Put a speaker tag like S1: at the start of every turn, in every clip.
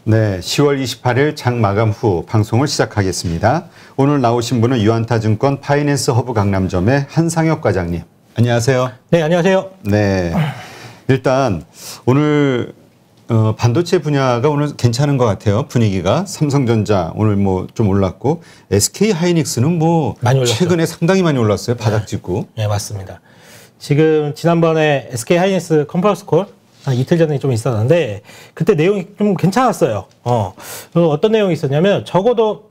S1: 네, 10월 28일 장 마감 후 방송을 시작하겠습니다. 오늘 나오신 분은 유안타증권 파이낸스 허브 강남점의 한상혁 과장님. 안녕하세요.
S2: 네, 안녕하세요.
S1: 네, 일단 오늘 반도체 분야가 오늘 괜찮은 것 같아요. 분위기가. 삼성전자 오늘 뭐 좀 올랐고 SK 하이닉스는 뭐
S2: 많이 올랐죠.
S1: 최근에 상당히 많이 올랐어요. 바닥 짚고.
S2: 네, 맞습니다. 지금 지난번에 SK 하이닉스 컨퍼런스 콜 한 이틀 전에 좀 있었는데 그때 내용이 좀 괜찮았어요. 어떤 내용이 있었냐면 적어도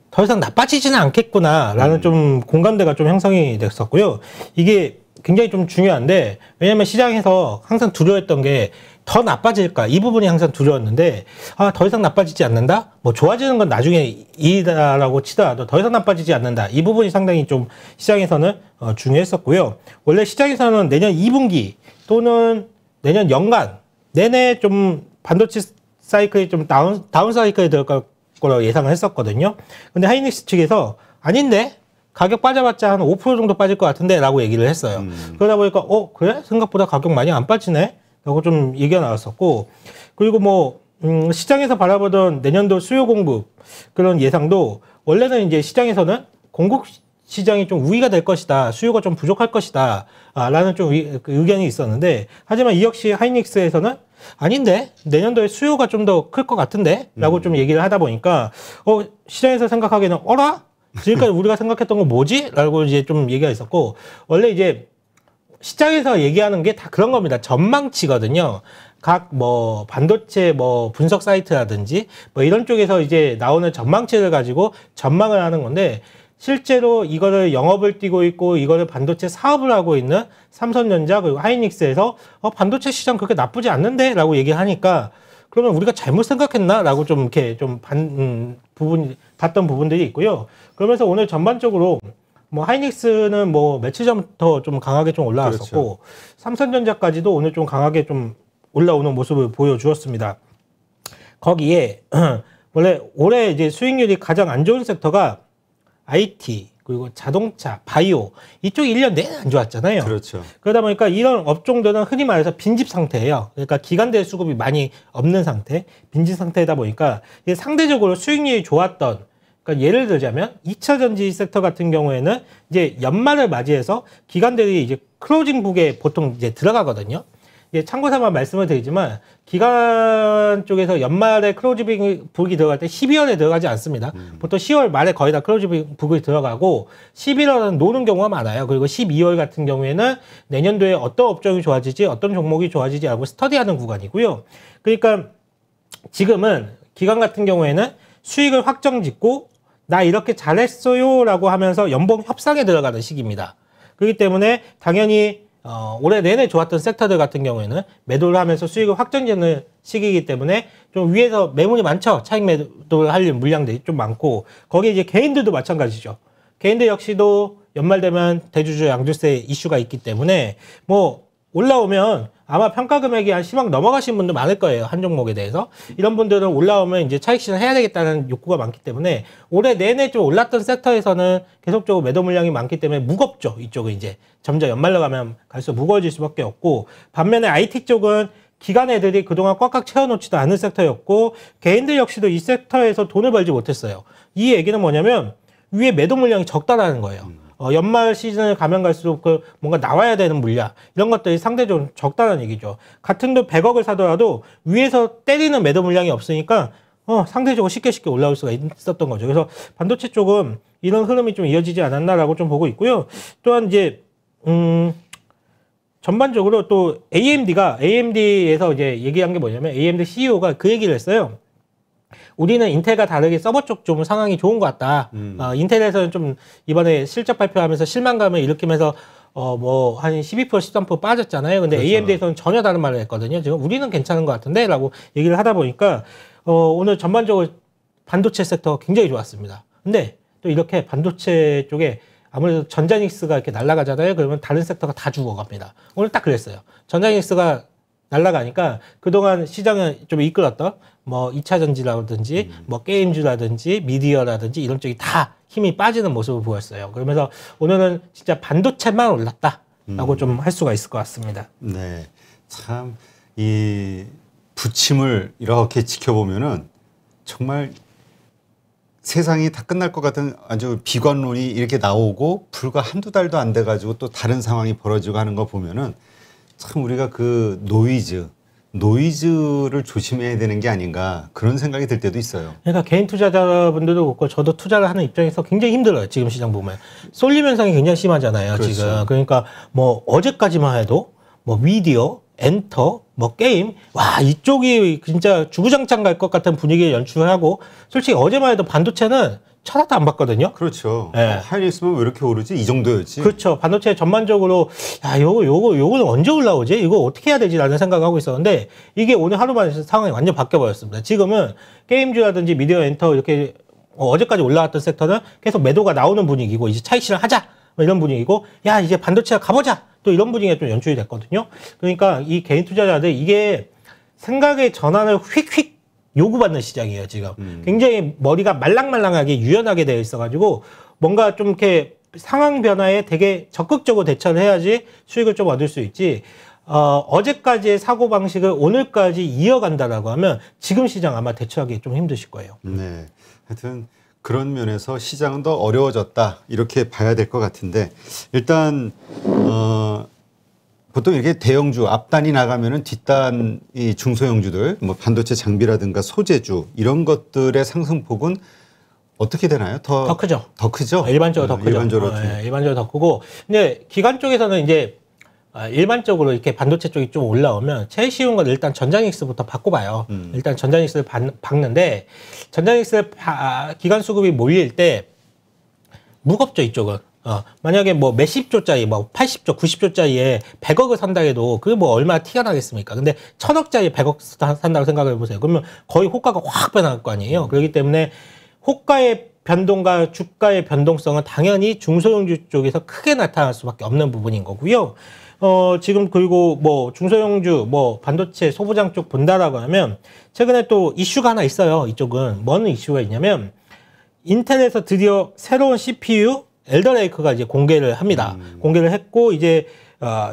S2: 더 이상 나빠지지는 않겠구나라는 좀 공감대가 좀 형성이 됐었고요. 이게 굉장히 좀 중요한데 왜냐하면 시장에서 항상 두려워했던 게 더 나빠질까 이 부분이 항상 두려웠는데 더 이상 나빠지지 않는다? 뭐 좋아지는 건 나중에 이다라고 치더라도 더 이상 나빠지지 않는다. 이 부분이 상당히 좀 시장에서는 중요했었고요. 원래 시장에서는 내년 2분기 또는 내년 연간 내내 좀 반도체 사이클이 좀 다운 사이클에 들어갈 거라고 예상을 했었거든요. 근데 하이닉스 측에서 아닌데 가격 빠져봤자 한 5% 정도 빠질 것 같은데 라고 얘기를 했어요. 그러다 보니까 그래? 생각보다 가격 많이 안 빠지네? 라고 좀 얘기가 나왔었고 그리고 뭐 시장에서 바라보던 내년도 수요 공급 그런 예상도 원래는 이제 시장에서는 공급 시장이 좀 우위가 될 것이다. 수요가 좀 부족할 것이다. 라는 좀 의견이 있었는데 하지만 이 역시 하이닉스에서는 아닌데 내년도에 수요가 좀 더 클 것 같은데 라고 좀 얘기를 하다 보니까 시장에서 생각하기에는 어라? 지금까지 우리가 생각했던 건 뭐지? 라고 이제 좀 얘기가 있었고 원래 이제 시장에서 얘기하는 게 다 그런 겁니다. 전망치거든요. 각 뭐 반도체 뭐 분석 사이트라든지 뭐 이런 쪽에서 이제 나오는 전망치를 가지고 전망을 하는 건데 실제로 이거를 영업을 뛰고 있고 이거를 반도체 사업을 하고 있는 삼성전자 그리고 하이닉스에서 반도체 시장 그렇게 나쁘지 않는데 라고 얘기하니까 그러면 우리가 잘못 생각했나? 라고 좀 이렇게 좀 봤던 부분들이 있고요. 그러면서 오늘 전반적으로 뭐 하이닉스는 뭐 며칠 전부터 좀 강하게 좀 올라왔었고 그렇죠. 삼성전자까지도 오늘 좀 강하게 좀 올라오는 모습을 보여주었습니다. 거기에 원래 올해 이제 수익률이 가장 안 좋은 섹터가 IT 그리고 자동차, 바이오 이쪽 1년 내내 안 좋았잖아요.
S1: 그렇죠.
S2: 그러다 보니까 이런 업종들은 흔히 말해서 빈집 상태예요. 그러니까 기간대 수급이 많이 없는 상태, 빈집 상태다 보니까 이게 상대적으로 수익률이 좋았던 그러니까 예를 들자면 2차 전지 섹터 같은 경우에는 이제 연말을 맞이해서 기관들이 이제 클로징 북에 보통 이제 들어가거든요. 이제 참고삼아 말씀을 드리지만 기관 쪽에서 연말에 클로징 북이 들어갈 때 12월에 들어가지 않습니다. 보통 10월 말에 거의 다 클로징 북이 들어가고 11월은 노는 경우가 많아요. 그리고 12월 같은 경우에는 내년도에 어떤 업종이 좋아지지 어떤 종목이 좋아지지 하고 스터디하는 구간이고요. 그러니까 지금은 기관 같은 경우에는 수익을 확정 짓고 나 이렇게 잘했어요 라고 하면서 연봉 협상에 들어가는 시기입니다. 그렇기 때문에 당연히 올해 내내 좋았던 섹터들 같은 경우에는 매도를 하면서 수익을 확정짓는 시기이기 때문에 좀 위에서 매물이 많죠. 차익 매도를 할 물량들이 좀 많고 거기에 이제 개인들도 마찬가지죠. 개인들 역시도 연말 되면 대주주 양도세 이슈가 있기 때문에 뭐 올라오면 아마 평가 금액이 한 10억 넘어가신 분도 많을 거예요. 한 종목에 대해서. 이런 분들은 올라오면 이제 차익 실현 해야 되겠다는 욕구가 많기 때문에 올해 내내 좀 올랐던 섹터에서는 계속적으로 매도 물량이 많기 때문에 무겁죠. 이쪽은 이제 점점 연말로 가면 갈수록 무거워질 수밖에 없고 반면에 IT 쪽은 기관 애들이 그동안 꽉꽉 채워놓지도 않은 섹터였고 개인들 역시도 이 섹터에서 돈을 벌지 못했어요. 이 얘기는 뭐냐면 위에 매도 물량이 적다라는 거예요. 연말 시즌을 가면 갈수록 뭔가 나와야 되는 물량 이런 것들이 상대적으로 적다는 얘기죠. 같은 돈 100억을 사더라도 위에서 때리는 매도 물량이 없으니까 상대적으로 쉽게 올라올 수가 있었던 거죠. 그래서 반도체 쪽은 이런 흐름이 좀 이어지지 않았나라고 좀 보고 있고요. 또한 이제 전반적으로 또 AMD에서 이제 얘기한 게 뭐냐면 AMD CEO가 그 얘기를 했어요. 우리는 인텔과 다르게 서버 쪽 좀 상황이 좋은 것 같다. 인텔에서는 좀 이번에 실적 발표하면서 실망감을 일으키면서 뭐 한 12% 13% 빠졌잖아요. 근데 그렇죠. AMD에서는 전혀 다른 말을 했거든요. 지금 우리는 괜찮은 것 같은데 라고 얘기를 하다 보니까 오늘 전반적으로 반도체 섹터 굉장히 좋았습니다. 근데 또 이렇게 반도체 쪽에 아무래도 전자닉스가 이렇게 날아가잖아요. 그러면 다른 섹터가 다 죽어갑니다. 오늘 딱 그랬어요. 전자닉스가 날아가니까 그동안 시장을 좀 이끌었던 뭐 2차 전지라든지 뭐 게임주라든지 미디어라든지 이런 쪽이 다 힘이 빠지는 모습을 보였어요. 그러면서 오늘은 진짜 반도체만 올랐다라고 좀 할 수가 있을 것 같습니다.
S1: 네, 참 이 부침을 이렇게 지켜보면은 정말 세상이 다 끝날 것 같은 아주 비관론이 이렇게 나오고 불과 한두 달도 안 돼가지고 또 다른 상황이 벌어지고 하는 거 보면은 참 우리가 그 노이즈를 조심해야 되는 게 아닌가 그런 생각이 들 때도 있어요.
S2: 그러니까 개인 투자자분들도 그렇고 저도 투자를 하는 입장에서 굉장히 힘들어요. 지금 시장 보면 쏠림 현상이 굉장히 심하잖아요.
S1: 그렇죠.
S2: 지금 그러니까 뭐 어제까지만 해도 뭐 미디어, 엔터, 뭐 게임, 와 이쪽이 진짜 주구장창 갈 것 같은 분위기를 연출하고 솔직히 어제만 해도 반도체는 쳐다도 안 봤거든요.
S1: 그렇죠.
S2: 네.
S1: 하이닉스면 왜 이렇게 오르지? 이 정도였지.
S2: 그렇죠. 반도체 전반적으로 야 요거는 언제 올라오지? 이거 어떻게 해야 되지라는 생각을 하고 있었는데 이게 오늘 하루 만에 상황이 완전 바뀌어 버렸습니다. 지금은 게임주라든지 미디어 엔터 이렇게 어제까지 올라왔던 섹터는 계속 매도가 나오는 분위기고 이제 차익 실현하자 뭐 이런 분위기고 야 이제 반도체가 가보자 또 이런 분위기가 좀 연출이 됐거든요. 그러니까 이 개인 투자자들 이게 생각의 전환을 휙휙 요구받는 시장이에요, 지금. 굉장히 머리가 말랑말랑하게 유연하게 되어 있어가지고 뭔가 좀 이렇게 상황 변화에 되게 적극적으로 대처를 해야지 수익을 좀 얻을 수 있지. 어제까지의 사고방식을 오늘까지 이어간다라고 하면 지금 시장 아마 대처하기 좀 힘드실 거예요.
S1: 네. 하여튼 그런 면에서 시장은 더 어려워졌다. 이렇게 봐야 될 것 같은데 일단, 보통 이렇게 대형주 앞단이 나가면은 뒷단 이 중소형주들 뭐 반도체 장비라든가 소재주 이런 것들의 상승폭은 어떻게 되나요? 더
S2: 크죠.
S1: 더 크죠?
S2: 일반적으로 더 크죠.
S1: 일반적으로.
S2: 일반적으로 더 크고. 근데 기관 쪽에서는 이제 일반적으로 이렇게 반도체 쪽이 좀 올라오면 제일 쉬운 건 일단 전자닉스부터 바꿔봐요. 일단 전자닉스를 박는데 전자닉스를 기관 수급이 몰릴 때 무겁죠, 이쪽은. 만약에 뭐 몇십 조짜리, 뭐 80조, 90조짜리에 100억을 산다 해도 그게 뭐 얼마나 티가 나겠습니까? 근데 1000억짜리 100억 산다고 생각을 해보세요. 그러면 거의 호가가 확 변할 거 아니에요? 그렇기 때문에 호가의 변동과 주가의 변동성은 당연히 중소형주 쪽에서 크게 나타날 수밖에 없는 부분인 거고요. 지금 그리고 뭐 중소형주, 뭐 반도체 소부장 쪽 본다라고 하면 최근에 또 이슈가 하나 있어요. 이쪽은. 뭔 이슈가 있냐면 인텔에서 드디어 새로운 CPU 엘더레이크가 이제 공개를 합니다. 공개를 했고 이제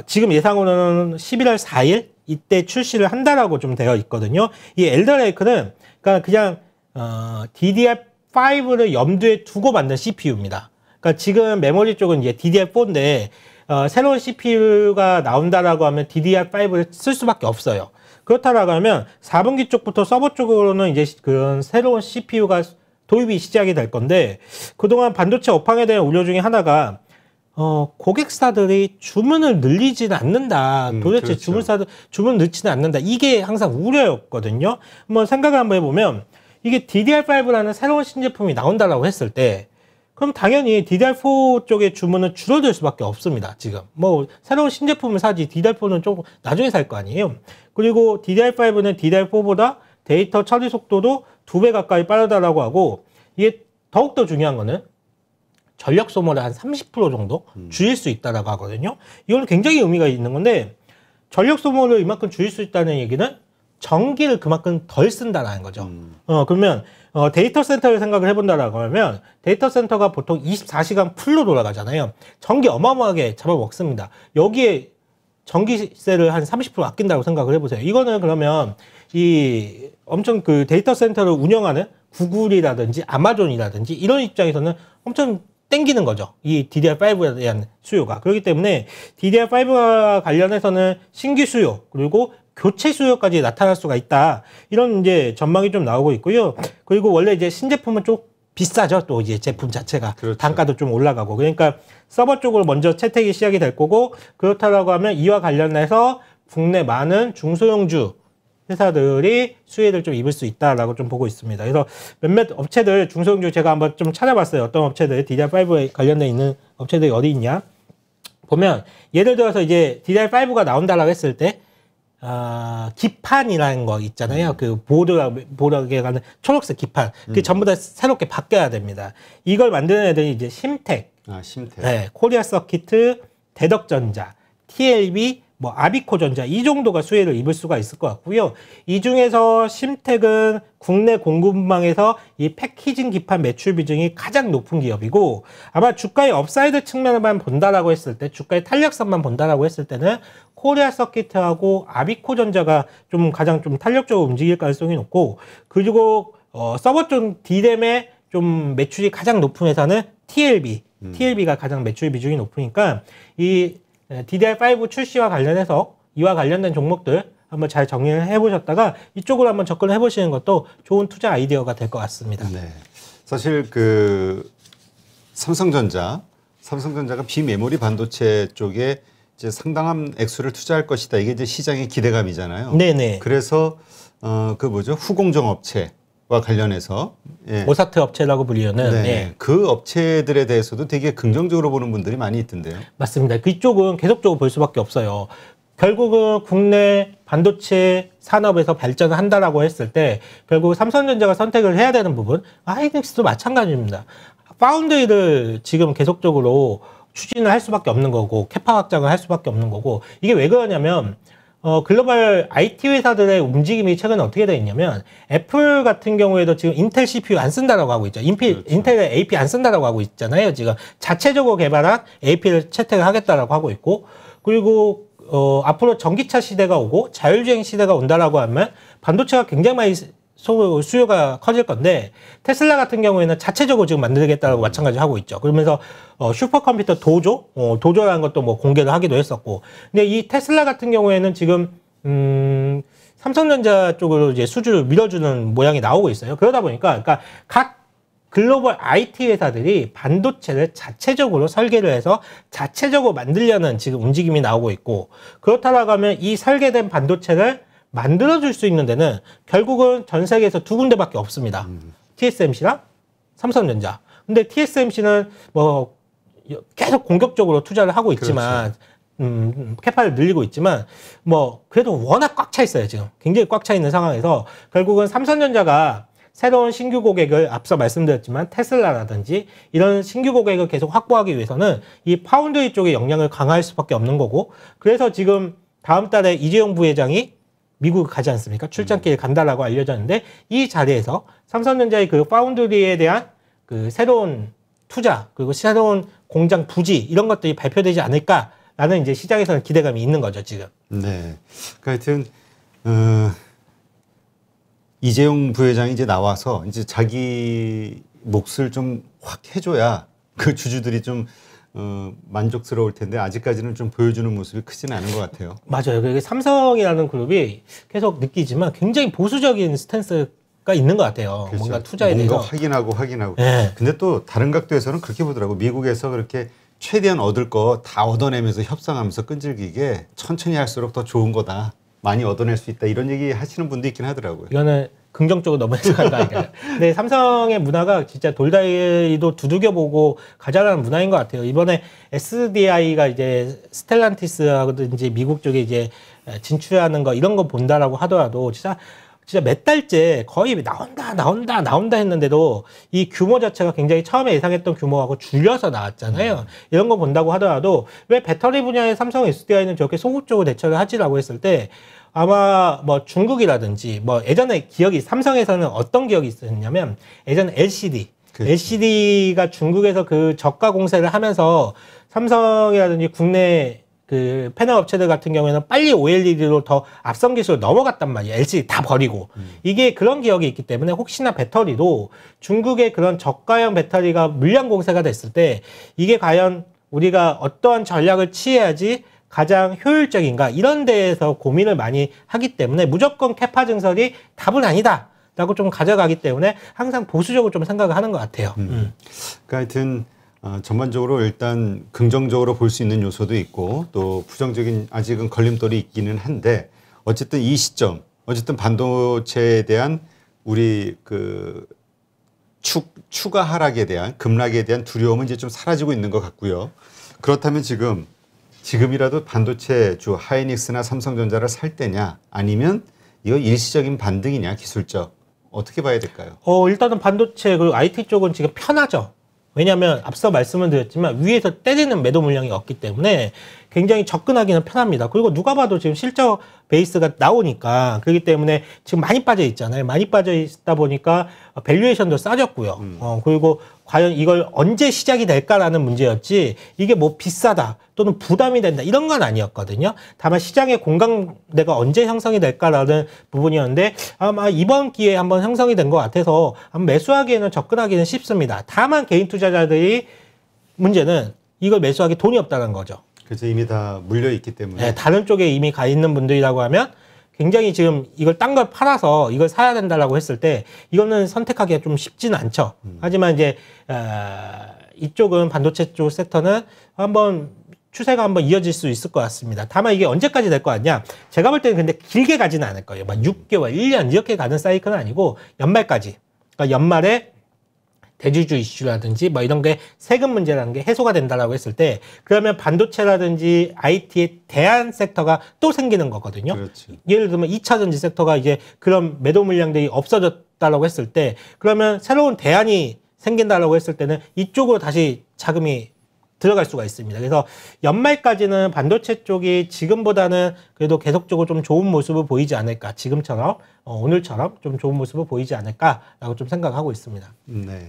S2: 지금 예상으로는 11월 4일 이때 출시를 한다라고 좀 되어 있거든요. 이 엘더레이크는 그러니까 그냥 DDR5를 염두에 두고 만든 CPU입니다. 그러니까 지금 메모리 쪽은 이제 DDR4인데 새로운 CPU가 나온다라고 하면 DDR5를 쓸 수밖에 없어요. 그렇다라고 하면 4분기 쪽부터 서버 쪽으로는 이제 그런 새로운 CPU가 도입이 시작이 될 건데 그동안 반도체 업황에 대한 우려 중에 하나가 고객사들이 주문을 늘리지는 않는다. 도대체
S1: 그렇죠.
S2: 주문 넣지는 않는다. 이게 항상 우려였거든요. 한번 생각을 한번 해보면 이게 DDR5라는 새로운 신제품이 나온다라고 했을 때 그럼 당연히 DDR4 쪽의 주문은 줄어들 수밖에 없습니다. 지금 뭐 새로운 신제품을 사지 DDR4는 좀 나중에 살 거 아니에요. 그리고 DDR5는 DDR4보다 데이터 처리 속도도 2배 가까이 빠르다라고 하고 이게 더욱더 중요한 거는 전력 소모를 한 30% 정도 줄일 수 있다라고 하거든요. 이거는 굉장히 의미가 있는 건데 전력 소모를 이만큼 줄일 수 있다는 얘기는 전기를 그만큼 덜 쓴다라는 거죠. 그러면 데이터 센터를 생각을 해본다라고 하면 데이터 센터가 보통 24시간 풀로 돌아가잖아요. 전기 어마어마하게 잡아먹습니다. 여기에 전기세를 한 30% 아낀다고 생각을 해보세요. 이거는 그러면 이 엄청 그 데이터 센터를 운영하는 구글이라든지 아마존이라든지 이런 입장에서는 엄청 땡기는 거죠. 이 DDR5에 대한 수요가. 그렇기 때문에 DDR5와 관련해서는 신규 수요 그리고 교체 수요까지 나타날 수가 있다. 이런 이제 전망이 좀 나오고 있고요. 그리고 원래 이제 신제품은 좀 비싸죠. 또 이제 제품 자체가.
S1: 그렇죠.
S2: 단가도 좀 올라가고. 그러니까 서버 쪽으로 먼저 채택이 시작이 될 거고 그렇다라고 하면 이와 관련해서 국내 많은 중소형주 회사들이 수혜를 좀 입을 수 있다라고 좀 보고 있습니다. 그래서 몇몇 업체들 중소형주 제가 한번 좀 찾아봤어요. 어떤 업체들 DDR5에 관련돼 있는 업체들이 어디 있냐 보면 예를 들어서 이제 DDR5가 나온다라고 했을 때 기판이라는 거 있잖아요. 그 보드에 가는 초록색 기판. 그게 전부 다 새롭게 바뀌어야 됩니다. 이걸 만드는 애들이 이제 심텍.
S1: 심텍.
S2: 네, 코리아 서키트, 대덕전자, TLB, 뭐 아비코전자 이 정도가 수혜를 입을 수가 있을 것 같고요. 이 중에서 심텍은 국내 공급망에서 이 패키징 기판 매출 비중이 가장 높은 기업이고 아마 주가의 업사이드 측면만 본다라고 했을 때 주가의 탄력성만 본다라고 했을 때는 코리아 서키트하고 아비코전자가 좀 가장 좀 탄력적으로 움직일 가능성이 높고 그리고 서버 쪽 D램의 좀 매출이 가장 높은 회사는 TLB가 가장 매출 비중이 높으니까 이 DDR5 출시와 관련해서 이와 관련된 종목들 한번 잘 정리를 해보셨다가 이쪽으로 한번 접근을 해보시는 것도 좋은 투자 아이디어가 될 것 같습니다.
S1: 네. 사실 그 삼성전자가 비메모리 반도체 쪽에 이제 상당한 액수를 투자할 것이다. 이게 이제 시장의 기대감이잖아요.
S2: 네네.
S1: 그래서 그 뭐죠? 후공정 업체와 관련해서
S2: 오사트 업체라고 불리는
S1: 네. 그 업체들에 대해서도 되게 긍정적으로 보는 분들이 많이 있던데요.
S2: 맞습니다. 그쪽은 계속적으로 볼 수밖에 없어요. 결국은 국내 반도체 산업에서 발전을 한다라고 했을 때 결국 삼성전자가 선택을 해야 되는 부분, 하이닉스도 마찬가지입니다. 파운드리를 지금 계속적으로 추진을 할 수밖에 없는 거고 캐파 확장을 할 수밖에 없는 거고 이게 왜 그러냐면 글로벌 IT 회사들의 움직임이 최근에 어떻게 되어 있냐면 애플 같은 경우에도 지금 인텔 CPU 안 쓴다라고 하고 있죠. 인텔의 AP 안 쓴다라고 하고 있잖아요. 지금 자체적으로 개발한 AP를 채택을 하겠다라고 하고 있고 그리고 앞으로 전기차 시대가 오고 자율주행 시대가 온다라고 하면 반도체가 굉장히 많이 수요가 커질 건데 테슬라 같은 경우에는 자체적으로 지금 만들겠다라고 마찬가지로 하고 있죠. 그러면서 슈퍼컴퓨터 도조라는 것도 뭐 공개를 하기도 했었고 근데 이 테슬라 같은 경우에는 지금 삼성전자 쪽으로 이제 수주를 밀어주는 모양이 나오고 있어요. 그러다 보니까 그러니까 각 글로벌 IT 회사들이 반도체를 자체적으로 설계를 해서 자체적으로 만들려는 지금 움직임이 나오고 있고 그렇다라고 하면 이 설계된 반도체를 만들어줄 수 있는 데는 결국은 전 세계에서 두 군데밖에 없습니다. TSMC랑 삼성전자. 근데 TSMC는 뭐 계속 공격적으로 투자를 하고 있지만 캐파를 늘리고 있지만 뭐 그래도 워낙 꽉 차 있어요. 지금 굉장히 꽉 차 있는 상황에서 결국은 삼성전자가 새로운 신규 고객을 앞서 말씀드렸지만 테슬라라든지 이런 신규 고객을 계속 확보하기 위해서는 이 파운드리 쪽의 역량을 강화할 수밖에 없는 거고 그래서 지금 다음 달에 이재용 부회장이 미국 가지 않습니까? 출장길 간다라고 알려졌는데 이 자리에서 삼성전자의 그 파운드리에 대한 그 새로운 투자 그리고 새로운 공장 부지 이런 것들이 발표되지 않을까라는 이제 시장에서는 기대감이 있는 거죠 지금.
S1: 네. 그러니까 하여튼 이재용 부회장이 이제 나와서 이제 자기 몫을 좀 확 해줘야 그 주주들이 좀 만족스러울 텐데 아직까지는 좀 보여주는 모습이 크지는 않은 것 같아요.
S2: 맞아요. 그게 삼성이라는 그룹이 계속 느끼지만 굉장히 보수적인 스탠스가 있는 것 같아요.
S1: 그렇죠.
S2: 뭔가 투자에
S1: 뭔가
S2: 대해서.
S1: 확인하고.
S2: 네.
S1: 근데 또 다른 각도에서는 그렇게 보더라고. 미국에서 그렇게 최대한 얻을 거 다 얻어내면서 협상하면서 끈질기게 천천히 할수록 더 좋은 거다. 많이 얻어낼 수 있다. 이런 얘기 하시는 분도 있긴 하더라고요.
S2: 이거는 긍정적으로 너무 해석한다. 근데 삼성의 문화가 진짜 돌다리도 두들겨보고 가자라는 문화인 것 같아요. 이번에 SDI가 이제 스텔란티스하고든지 미국 쪽에 이제 진출하는 거 이런 거 본다라고 하더라도 진짜 몇 달째 거의 나온다 했는데도 이 규모 자체가 굉장히 처음에 예상했던 규모하고 줄여서 나왔잖아요. 이런 거 본다고 하더라도 왜 배터리 분야의 삼성 SDI는 저렇게 소극적으로 대처를 하지라고 했을 때 아마 뭐 중국이라든지 뭐 예전에 기억이 삼성에서는 어떤 기억이 있었냐면 예전에 LCD가 중국에서 그 저가 공세를 하면서 삼성이라든지 국내 그 패널 업체들 같은 경우에는 빨리 OLED로 더 앞선 기술로 넘어갔단 말이에요. LCD 다 버리고. 이게 그런 기억이 있기 때문에 혹시나 배터리도 중국의 그런 저가형 배터리가 물량 공세가 됐을 때 이게 과연 우리가 어떠한 전략을 취해야지 가장 효율적인가 이런 데에서 고민을 많이 하기 때문에 무조건 캐파 증설이 답은 아니다 라고 좀 가져가기 때문에 항상 보수적으로 좀 생각을 하는 것 같아요.
S1: 그러니까 하여튼 전반적으로 일단 긍정적으로 볼 수 있는 요소도 있고 또 부정적인 아직은 걸림돌이 있기는 한데 어쨌든 이 시점 어쨌든 반도체에 대한 우리 그 추가 하락에 대한 급락에 대한 두려움은 이제 좀 사라지고 있는 것 같고요. 그렇다면 지금이라도 반도체 주 하이닉스나 삼성전자를 살 때냐 아니면 이거 일시적인 반등이냐 기술적 어떻게 봐야 될까요?
S2: 일단은 반도체 그리고 IT 쪽은 지금 편하죠. 왜냐하면 앞서 말씀을 드렸지만 위에서 때리는 매도 물량이 없기 때문에 굉장히 접근하기는 편합니다. 그리고 누가 봐도 지금 실적 베이스가 나오니까 그렇기 때문에 지금 많이 빠져 있잖아요. 많이 빠져 있다 보니까 밸류에이션도 싸졌고요. 그리고 과연 이걸 언제 시작이 될까라는 문제였지 이게 뭐 비싸다 또는 부담이 된다 이런 건 아니었거든요. 다만 시장의 공감대가 언제 형성이 될까라는 부분이었는데 아마 이번 기회에 한번 형성이 된 것 같아서 매수하기에는 접근하기는 쉽습니다. 다만 개인 투자자들이 문제는 이걸 매수하기 돈이 없다는 거죠.
S1: 그래서 이미 다 물려 있기 때문에.
S2: 네, 다른 쪽에 이미 가 있는 분들이라고 하면 굉장히 지금 이걸 딴 걸 팔아서 이걸 사야 된다라고 했을 때 이거는 선택하기가 좀 쉽지는 않죠. 하지만 이제 이쪽은 반도체 쪽 섹터는 한번 추세가 한번 이어질 수 있을 것 같습니다. 다만 이게 언제까지 될 것 같냐? 제가 볼 때는 근데 길게 가지는 않을 거예요. 막 6개월, 1년 이렇게 가는 사이클은 아니고 연말까지. 그러니까 연말에 대주주 이슈라든지 뭐 이런 게 세금 문제라는 게 해소가 된다라고 했을 때 그러면 반도체라든지 IT의 대안 섹터가 또 생기는 거거든요.
S1: 그렇지.
S2: 예를 들면 2차 전지 섹터가 이제 그런 매도 물량들이 없어졌다라고 했을 때 그러면 새로운 대안이 생긴다라고 했을 때는 이쪽으로 다시 자금이 들어갈 수가 있습니다. 그래서 연말까지는 반도체 쪽이 지금보다는 그래도 계속적으로 좀 좋은 모습을 보이지 않을까. 지금처럼 오늘처럼 좀 좋은 모습을 보이지 않을까라고 좀 생각하고 있습니다.
S1: 네.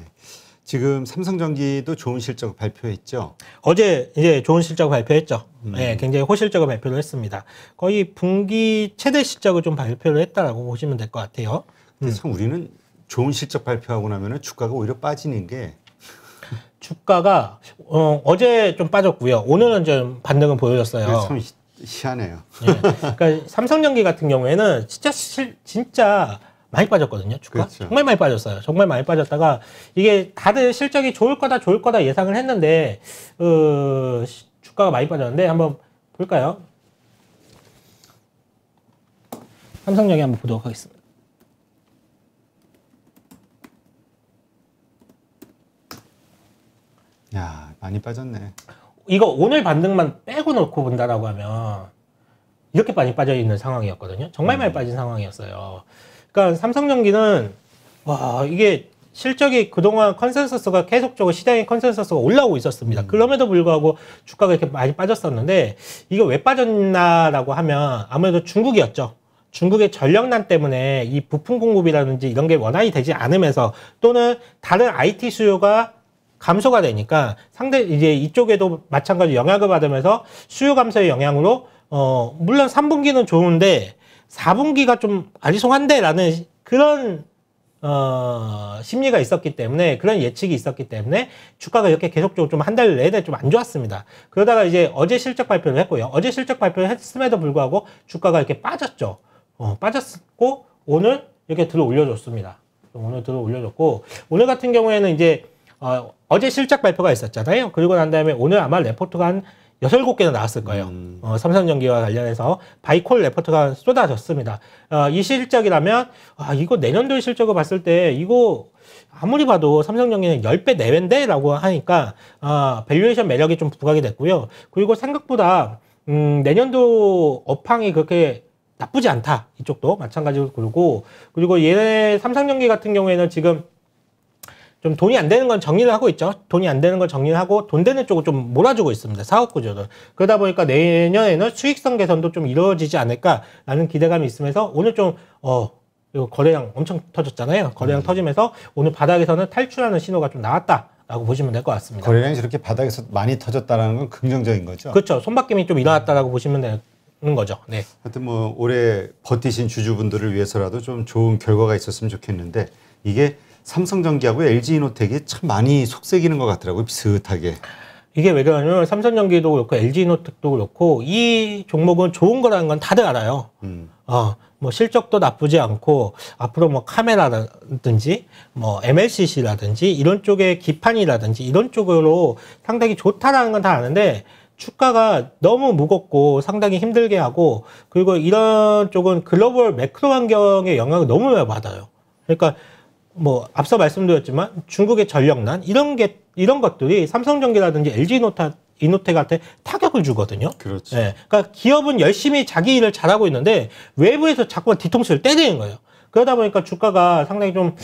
S1: 지금 삼성전기도 좋은 실적 발표했죠.
S2: 어제 이제 좋은 실적을 발표했죠. 네, 굉장히 호실적을 발표를 했습니다. 거의 분기 최대 실적을 좀 발표를 했다라고 보시면 될 것 같아요.
S1: 근데 참 우리는 좋은 실적 발표하고 나면은 주가가 오히려 빠지는 게
S2: 주가가 어제 좀 빠졌고요. 오늘은 좀 반등을 보여줬어요.
S1: 참 희한해요.
S2: 네. 그러니까 삼성전기 같은 경우에는 진짜 많이 빠졌거든요. 주가
S1: 그렇죠.
S2: 정말 많이 빠졌어요. 정말 많이 빠졌다가 이게 다들 실적이 좋을 거다 예상을 했는데 주가가 많이 빠졌는데 한번 볼까요? 삼성전기 한번 보도록 하겠습니다.
S1: 야, 많이 빠졌네.
S2: 이거 오늘 반등만 빼고 놓고 본다라고 하면 이렇게 많이 빠져 있는 상황이었거든요. 정말 많이 빠진 상황이었어요. 그러니까 삼성전기는 와 이게 실적이 그동안 컨센서스가 계속적으로 시장의 컨센서스가 올라오고 있었습니다. 그럼에도 불구하고 주가가 이렇게 많이 빠졌었는데 이게 왜 빠졌나라고 하면 아무래도 중국이었죠. 중국의 전력난 때문에 이 부품 공급이라든지 이런 게 원활히 되지 않으면서 또는 다른 IT 수요가 감소가 되니까 상대 이제 이쪽에도 마찬가지로 영향을 받으면서 수요 감소의 영향으로 물론 3분기는 좋은데 4분기가 좀 아리송한데라는 그런 심리가 있었기 때문에 그런 예측이 있었기 때문에 주가가 이렇게 계속적으로 좀 한 달 내내 좀 안 좋았습니다. 그러다가 이제 어제 실적 발표를 했고요. 어제 실적 발표를 했음에도 불구하고 주가가 이렇게 빠졌죠. 빠졌고 오늘 이렇게 들어 올려줬습니다. 오늘 들어 올려줬고 오늘 같은 경우에는 이제 어제 실적 발표가 있었잖아요. 그리고 난 다음에 오늘 아마 레포트가 한 6, 7개나 나왔을 거예요. 삼성전기와 관련해서 바이콜 레포트가 쏟아졌습니다. 이 실적이라면 이거 내년도 실적을 봤을 때 이거 아무리 봐도 삼성전기는 10배 내외인데 라고 하니까 밸류에이션 매력이 좀 부각이 됐고요. 그리고 생각보다 내년도 업황이 그렇게 나쁘지 않다. 이쪽도 마찬가지로 그리고 얘네 삼성전기 같은 경우에는 지금 좀 돈이 안 되는 건 정리를 하고 있죠. 돈이 안 되는 건 정리를 하고 돈 되는 쪽을 좀 몰아주고 있습니다. 사업 구조를. 그러다 보니까 내년에는 수익성 개선도 좀 이루어지지 않을까라는 기대감이 있으면서 오늘 좀 이거 거래량 엄청 터졌잖아요. 거래량 터지면서 오늘 바닥에서는 탈출하는 신호가 좀 나왔다라고 보시면 될 것 같습니다.
S1: 거래량이 저렇게 바닥에서 많이 터졌다는 건 긍정적인 거죠.
S2: 그렇죠. 손바뀜이 좀 일어났다라고 보시면 되는 거죠. 네.
S1: 하여튼 뭐 올해 버티신 주주분들을 위해서라도 좀 좋은 결과가 있었으면 좋겠는데 이게 삼성전기하고 LG이노텍이 참 많이 속색이는 것 같더라고요. 비슷하게.
S2: 이게 왜 그러냐면 삼성전기도 그렇고 LG이노텍도 그렇고 이 종목은 좋은 거라는 건 다들 알아요. 뭐 실적도 나쁘지 않고 앞으로 뭐 카메라라든지 뭐 MLCC라든지 이런 쪽의 기판이라든지 이런 쪽으로 상당히 좋다라는 건 다 아는데 주가가 너무 무겁고 상당히 힘들게 하고 그리고 이런 쪽은 글로벌 매크로 환경의 영향을 너무 많이 받아요. 그러니까 뭐 앞서 말씀드렸지만 중국의 전력난 이런 것들이 삼성전기라든지 LG이노텍한테 타격을 주거든요.
S1: 그렇죠.
S2: 네. 그러니까 기업은 열심히 자기 일을 잘하고 있는데 외부에서 자꾸만 뒤통수를 때리는 거예요. 그러다 보니까 주가가 상당히 좀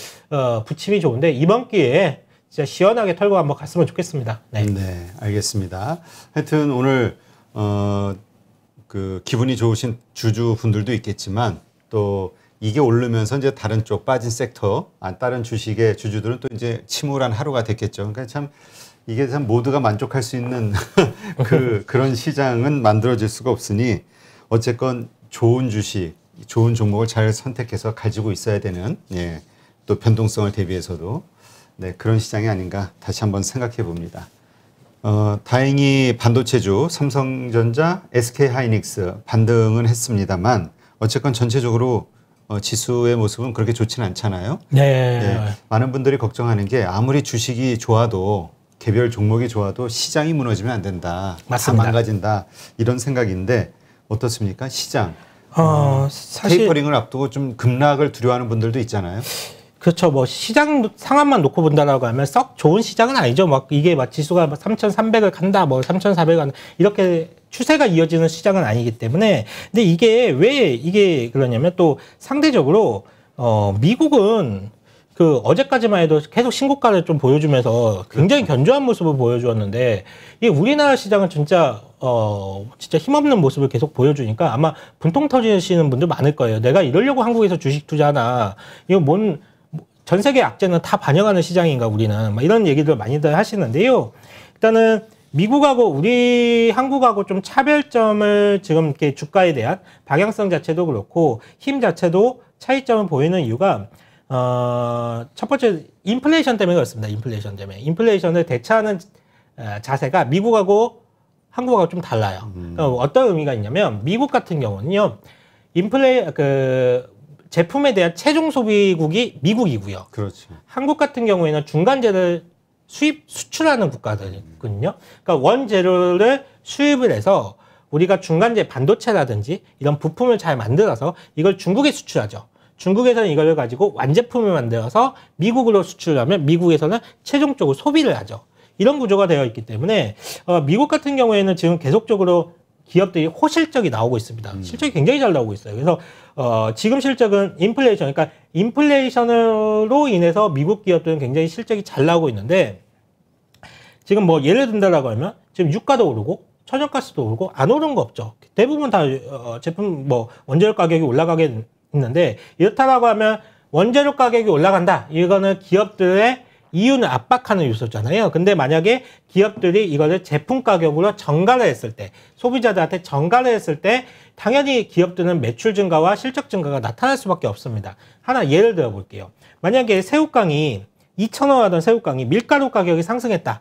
S2: 부침이 좋은데 이번 기회에 진짜 시원하게 털고 한번 갔으면 좋겠습니다. 네,
S1: 네, 알겠습니다. 하여튼 오늘 그 기분이 좋으신 주주분들도 있겠지만 또 이게 오르면서 이제 다른 쪽 빠진 섹터, 다른 주식의 주주들은 또 이제 침울한 하루가 됐겠죠. 그러니까 참 이게 참 모두가 만족할 수 있는 그런 시장은 만들어질 수가 없으니 어쨌건 좋은 주식, 좋은 종목을 잘 선택해서 가지고 있어야 되는 예, 또 변동성을 대비해서도 네, 그런 시장이 아닌가 다시 한번 생각해 봅니다. 다행히 반도체주 삼성전자, SK하이닉스 반등은 했습니다만 어쨌건 전체적으로 지수의 모습은 그렇게 좋지는 않잖아요.
S2: 네.
S1: 네. 많은 분들이 걱정하는 게 아무리 주식이 좋아도 개별 종목이 좋아도 시장이 무너지면 안 된다.
S2: 맞습니다.
S1: 다 망가진다. 이런 생각인데 어떻습니까? 시장.
S2: 사실
S1: 테이퍼링을 앞두고 좀 급락을 두려워하는 분들도 있잖아요.
S2: 그렇죠. 뭐 시장 상황만 놓고 본다라고 하면 썩 좋은 시장은 아니죠. 막 이게 막 지수가 3,300을 간다, 뭐 3,400을 간다 이렇게 추세가 이어지는 시장은 아니기 때문에. 근데 이게 왜 이게 그러냐면 또 상대적으로 미국은 그 어제까지만 해도 계속 신고가를 좀 보여주면서 굉장히 견조한 모습을 보여주었는데 이 우리나라 시장은 진짜 힘없는 모습을 계속 보여주니까 아마 분통 터지시는 분들 많을 거예요. 내가 이러려고 한국에서 주식 투자하나 이거 전 세계 악재는 다 반영하는 시장인가 우리는 막 이런 얘기들 많이들 하시는데요. 일단은 미국하고 우리 한국하고 좀 차별점을 지금 이렇게 주가에 대한 방향성 자체도 그렇고 힘 자체도 차이점을 보이는 이유가 첫 번째 인플레이션 때문에 그렇습니다. 인플레이션 때문에 인플레이션을 대처하는 자세가 미국하고 한국하고 좀 달라요. 그러니까 어떤 의미가 있냐면 미국 같은 경우는요 제품에 대한 최종 소비국이 미국이고요.
S1: 그렇죠.
S2: 한국 같은 경우에는 중간재를 수출하는 국가들이거든요. 그러니까 원재료를 수입을 해서 우리가 중간재 반도체라든지 이런 부품을 잘 만들어서 이걸 중국에 수출하죠. 중국에서는 이걸 가지고 완제품을 만들어서 미국으로 수출하면 미국에서는 최종적으로 소비를 하죠. 이런 구조가 되어 있기 때문에 미국 같은 경우에는 지금 계속적으로 기업들이 호실적이 나오고 있습니다. 실적이 굉장히 잘 나오고 있어요. 그래서 지금 실적은 인플레이션, 그러니까 인플레이션으로 인해서 미국 기업들은 굉장히 실적이 잘 나오고 있는데 지금 뭐 예를 든다라고 하면 지금 유가도 오르고 천연가스도 오르고 안 오른 거 없죠. 대부분 다 제품 뭐 원재료 가격이 올라가게 있는데 이렇다라고 하면 원재료 가격이 올라간다. 이거는 기업들의 이윤을 압박하는 요소잖아요. 근데 만약에 기업들이 이거를 제품 가격으로 전가를 했을 때, 소비자들한테 전가를 했을 때 당연히 기업들은 매출 증가와 실적 증가가 나타날 수밖에 없습니다. 하나 예를 들어 볼게요. 만약에 새우깡이 2,000원 하던 새우깡이 밀가루 가격이 상승했다.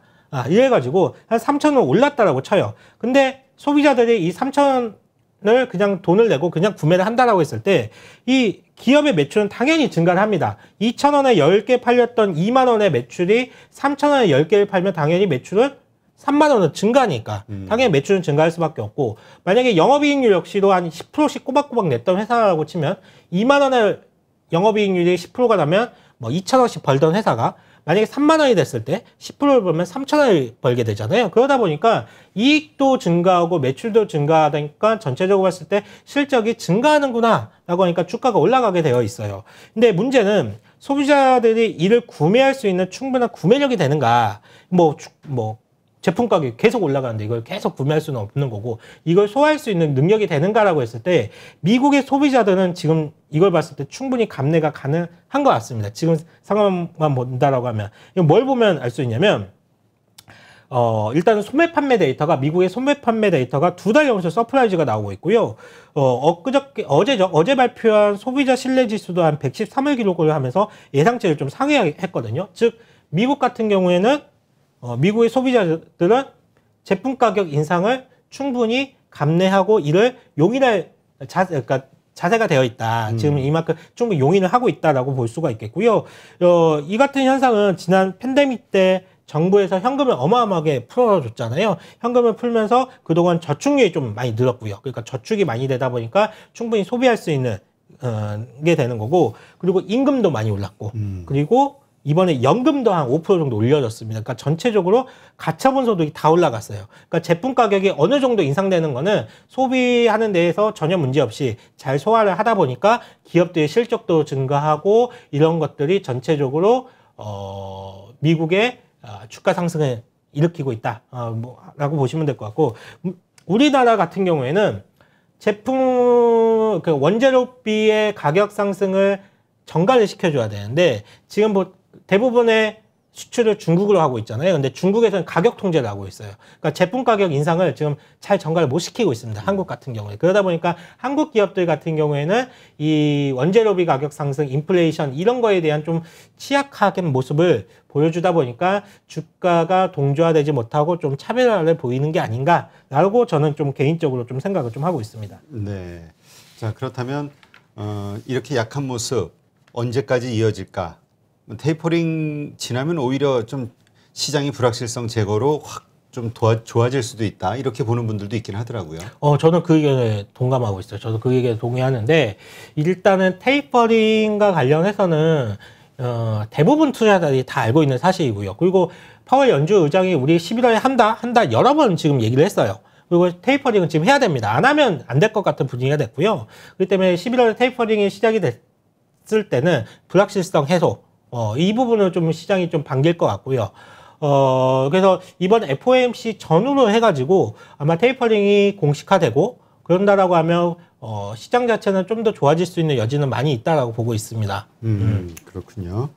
S2: 이래가지고 한 3,000원 올랐다라고 쳐요. 근데 소비자들이 이 3,000원을 그냥 돈을 내고 그냥 구매를 한다라고 했을 때 이 기업의 매출은 당연히 증가를 합니다. 2,000원에 10개 팔렸던 2만 원의 매출이 3,000원에 10개를 팔면 당연히 매출은 3만 원은 증가하니까 당연히 매출은 증가할 수밖에 없고 만약에 영업이익률 역시도 한 10%씩 꼬박꼬박 냈던 회사라고 치면 2만 원의 영업이익률이 10%가 나면 뭐 2,000원씩 벌던 회사가 만약에 3만 원이 됐을 때 10%를 벌면 3,000원을 벌게 되잖아요. 그러다 보니까 이익도 증가하고 매출도 증가하니까 전체적으로 봤을 때 실적이 증가하는구나 라고 하니까 주가가 올라가게 되어 있어요. 근데 문제는 소비자들이 이를 구매할 수 있는 충분한 구매력이 되는가 제품 가격이 계속 올라가는데 이걸 계속 구매할 수는 없는 거고 이걸 소화할 수 있는 능력이 되는가라고 했을 때 미국의 소비자들은 지금 이걸 봤을 때 충분히 감내가 가능한 것 같습니다. 지금 상황만 본다라고 하면 이거 뭘 보면 알 수 있냐면 일단은 소매 판매 데이터가 미국의 소매 판매 데이터가 2달 연속 서프라이즈가 나오고 있고요. 어제 발표한 소비자 신뢰 지수도 한 113을 기록을 하면서 예상치를 좀 상회했거든요. 즉 미국 같은 경우에는 미국의 소비자들은 제품 가격 인상을 충분히 감내하고 이를 용인할 자세가 되어 있다. 지금 이만큼 충분히 용인을 하고 있다라고 볼 수가 있겠고요. 이 같은 현상은 지난 팬데믹 때 정부에서 현금을 어마어마하게 풀어줬잖아요. 현금을 풀면서 그동안 저축률이 좀 많이 늘었고요. 그러니까 저축이 많이 되다 보니까 충분히 소비할 수 있는 게 되는 거고 그리고 임금도 많이 올랐고 그리고 이번에 연금도 한 5% 정도 올려졌습니다. 그러니까 전체적으로 가처분 소득이 다 올라갔어요. 그러니까 제품 가격이 어느 정도 인상되는 거는 소비하는 데에서 전혀 문제 없이 잘 소화를 하다 보니까 기업들의 실적도 증가하고 이런 것들이 전체적으로 미국의 주가 상승을 일으키고 있다 라고 보시면 될 것 같고 우리나라 같은 경우에는 제품 그 원재료비의 가격 상승을 전가를 시켜줘야 되는데 지금 뭐 대부분의 수출을 중국으로 하고 있잖아요. 근데 중국에서는 가격 통제를 하고 있어요. 그러니까 제품 가격 인상을 지금 잘 전가를 못 시키고 있습니다. 한국 같은 경우에. 그러다 보니까 한국 기업들 같은 경우에는 이 원재료비 가격 상승, 인플레이션 이런 거에 대한 좀 취약한 모습을 보여주다 보니까 주가가 동조화되지 못하고 좀 차별화를 보이는 게 아닌가라고 저는 좀 개인적으로 좀 생각을 좀 하고 있습니다.
S1: 네. 자, 그렇다면 이렇게 약한 모습 언제까지 이어질까? 테이퍼링 지나면 오히려 좀 시장이 불확실성 제거로 확 좀 좋아질 수도 있다. 이렇게 보는 분들도 있긴 하더라고요.
S2: 저는 그 의견에 동감하고 있어요. 저도 그 의견에 동의하는데 일단은 테이퍼링과 관련해서는 대부분 투자자들이 다 알고 있는 사실이고요. 그리고 파월 연주 의장이 우리 11월에 한다 여러 번 지금 얘기를 했어요. 그리고 테이퍼링은 지금 해야 됩니다. 안 하면 안 될 것 같은 분위기가 됐고요. 그렇기 때문에 11월에 테이퍼링이 시작이 됐을 때는 불확실성 해소 이 부분을 좀 시장이 좀 반길 것 같고요. 그래서 이번 FOMC 전후로 해가지고 아마 테이퍼링이 공식화되고 그런다라고 하면 시장 자체는 좀 더 좋아질 수 있는 여지는 많이 있다라고 보고 있습니다.
S1: 그렇군요.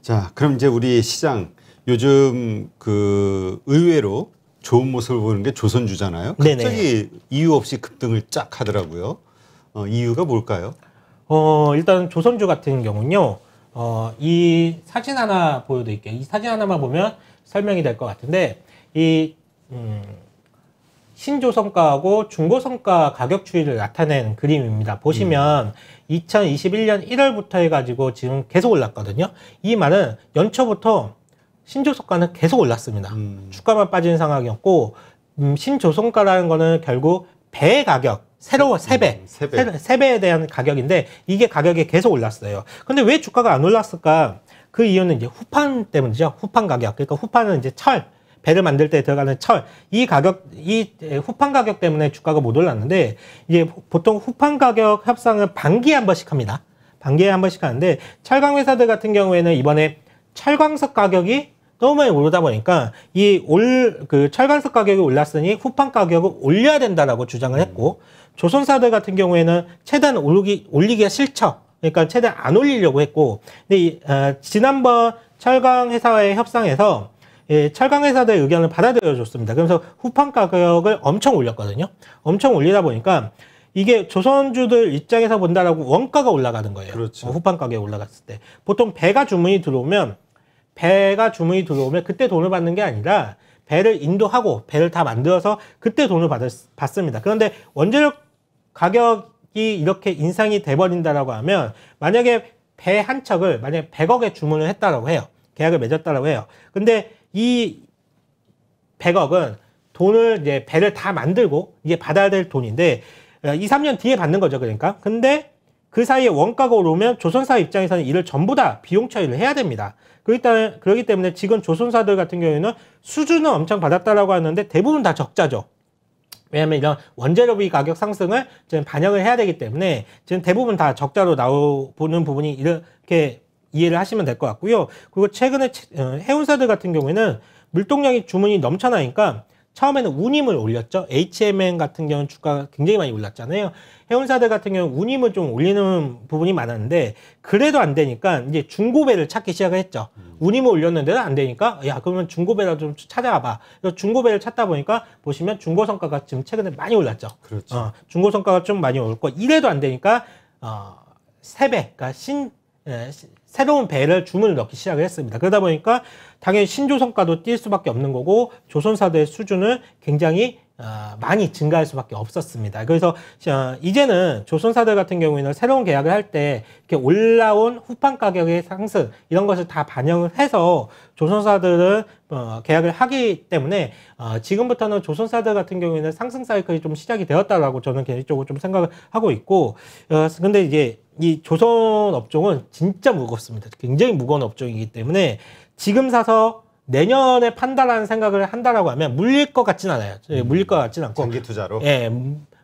S1: 자, 그럼 이제 우리 시장 요즘 그 의외로 좋은 모습을 보는 게 조선주잖아요. 갑자기 네네. 이유 없이 급등을 쫙 하더라고요. 이유가 뭘까요?
S2: 일단 조선주 같은 경우는요. 이 사진 하나 보여드릴게요. 이 사진 하나만 보면 설명이 될 것 같은데 이 신조선가하고 중고선가 가격 추이를 나타낸 그림입니다. 보시면 2021년 1월부터 해가지고 지금 계속 올랐거든요. 이 말은 연초부터 신조선가는 계속 올랐습니다. 주가만 빠지는 상황이었고 신조선가라는 거는 결국 배 가격 새로운 세배에 대한 가격인데 이게 가격이 계속 올랐어요. 근데 왜 주가가 안 올랐을까? 그 이유는 이제 후판 때문이죠. 후판 가격. 그러니까 후판은 이제 배를 만들 때 들어가는 이 후판 가격 때문에 주가가 못 올랐는데 이제 보통 후판 가격 협상을 반기에 한 번씩 합니다. 반기에 한 번씩 하는데 철강 회사들 같은 경우에는 이번에 철광석 가격이 너무 많이 오르다 보니까 철광석 가격이 올랐으니 후판 가격을 올려야 된다라고 주장을 했고 조선사들 같은 경우에는 최대한 올리기가 싫죠. 그러니까 최대한 안 올리려고 했고 근데 지난번 철강 회사와의 협상에서 철강 회사들 의견을 받아들여 줬습니다. 그래서 후판 가격을 엄청 올렸거든요. 엄청 올리다 보니까 이게 조선주들 입장에서 본다라고 원가가 올라가는 거예요.
S1: 그렇죠.
S2: 후판 가격이 올라갔을 때 보통 배가 주문이 들어오면 그때 돈을 받는 게 아니라 배를 인도하고 배를 다 만들어서 그때 돈을 받습니다. 그런데 원재료 가격이 이렇게 인상이 돼버린다라고 하면 만약에 배 한 척을 만약에 100억에 주문을 했다라고 해요. 계약을 맺었다라고 해요. 근데 이 100억은 돈을 이제 배를 다 만들고 이게 받아야 될 돈인데 2, 3년 뒤에 받는 거죠. 그러니까. 근데 그 사이에 원가가 오르면 조선사 입장에서는 이를 전부 다 비용 처리를 해야 됩니다. 그렇기 때문에 지금 조선사들 같은 경우에는 수주는 엄청 받았다라고 하는데 대부분 다 적자죠. 왜냐하면 이런 원재료비 가격 상승을 지금 반영을 해야 되기 때문에 지금 대부분 다 적자로 나오는 부분이 이렇게 이해를 하시면 될 것 같고요. 그리고 최근에 해운사들 같은 경우에는 물동량이 주문이 넘쳐나니까 처음에는 운임을 올렸죠. HMN 같은 경우는 주가가 굉장히 많이 올랐잖아요. 해운사들 같은 경우는 운임을 좀 올리는 부분이 많았는데 그래도 안 되니까 이제 중고배를 찾기 시작을 했죠. 운임을 올렸는데도 안 되니까 야 그러면 중고배라도 좀 찾아와봐. 그래서 중고배를 찾다 보니까 보시면 중고성가가 지금 최근에 많이 올랐죠.
S1: 그렇죠.
S2: 중고성가가 좀 많이 올랐고 이래도 안 되니까 세배 그러니까 새로운 배를 주문을 넣기 시작을 했습니다. 그러다 보니까 당연히 신조선가도 뛸 수밖에 없는 거고 조선사들의 수준은 굉장히 많이 증가할 수밖에 없었습니다. 그래서 이제는 조선사들 같은 경우에는 새로운 계약을 할 때 이렇게 올라온 후판 가격의 상승 이런 것을 다 반영을 해서 조선사들은 계약을 하기 때문에 지금부터는 조선사들 같은 경우에는 상승 사이클이 좀 시작이 되었다라고 저는 개인적으로 좀 생각을 하고 있고 근데 이제 이 조선 업종은 진짜 무겁습니다. 굉장히 무거운 업종이기 때문에 지금 사서 내년에 판다라는 생각을 한다라고 하면 물릴 것 같진 않아요. 물릴 것 같진 않고
S1: 장기 투자로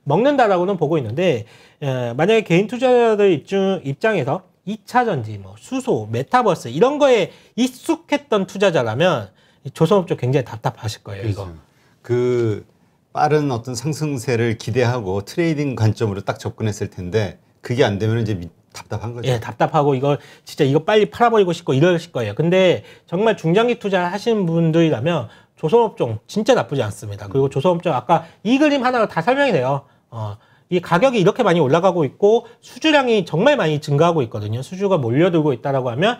S2: 먹는다라고는 보고 있는데 만약에 개인 투자자들 입장에서 2차 전지, 수소, 메타버스 이런 거에 익숙했던 투자자라면 조선업종 굉장히 답답하실 거예요.
S1: 그렇죠.
S2: 이거.
S1: 빠른 어떤 상승세를 기대하고 트레이딩 관점으로 딱 접근했을 텐데 그게 안 되면 이제 답답한 거죠.
S2: 예, 답답하고 이거 진짜 이거 빨리 팔아버리고 싶고 이러실 거예요. 근데 정말 중장기 투자 하시는 분들이라면 조선업종 진짜 나쁘지 않습니다. 그리고 조선업종 아까 이 그림 하나로 다 설명이 돼요. 이 가격이 이렇게 많이 올라가고 있고 수주량이 정말 많이 증가하고 있거든요. 수주가 몰려들고 있다라고 하면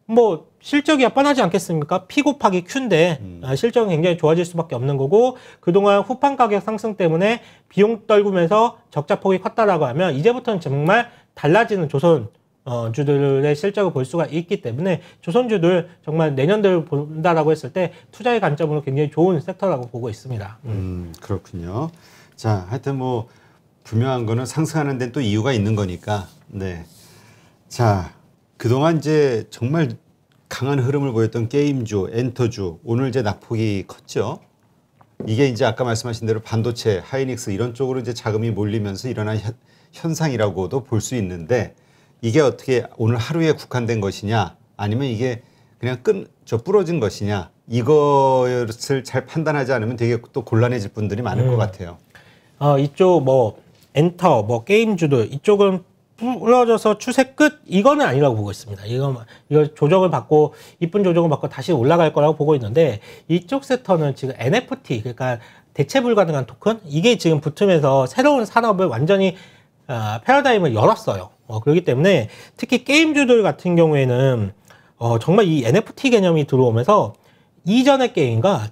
S2: 뭐 실적이야 뻔하지 않겠습니까? P 곱하기 Q인데 실적은 굉장히 좋아질 수밖에 없는 거고 그동안 후판 가격 상승 때문에 비용 떨구면서 적자폭이 컸다라고 하면 이제부터는 정말 달라지는 조선 주들의 실적을 볼 수가 있기 때문에 조선주들 정말 내년들 본다라고 했을 때 투자의 관점으로 굉장히 좋은 섹터라고 보고 있습니다.
S1: 그렇군요. 자, 하여튼 뭐 분명한 거는 상승하는 데는 또 이유가 있는 거니까. 네. 자, 그동안 이제 정말 강한 흐름을 보였던 게임주, 엔터주, 오늘 이제 낙폭이 컸죠. 이게 이제 아까 말씀하신 대로 반도체, 하이닉스 이런 쪽으로 이제 자금이 몰리면서 일어난 현상이라고도 볼 수 있는데 이게 어떻게 오늘 하루에 국한된 것이냐 아니면 이게 그냥 부러진 것이냐 이것을 잘 판단하지 않으면 되게 또 곤란해질 분들이 많을 것 같아요.
S2: 이쪽 뭐 엔터, 뭐 게임주들 이쪽은 부러져서 추세 끝 이거는 아니라고 보고 있습니다. 이거 조정을 받고 이쁜 조정을 받고 다시 올라갈 거라고 보고 있는데 이쪽 섹터는 지금 NFT 그러니까 대체 불가능한 토큰 이게 지금 붙으면서 새로운 산업을 완전히 패러다임을 열었어요. 그렇기 때문에 특히 게임주들 같은 경우에는 정말 이 NFT 개념이 들어오면서 이전의 게임과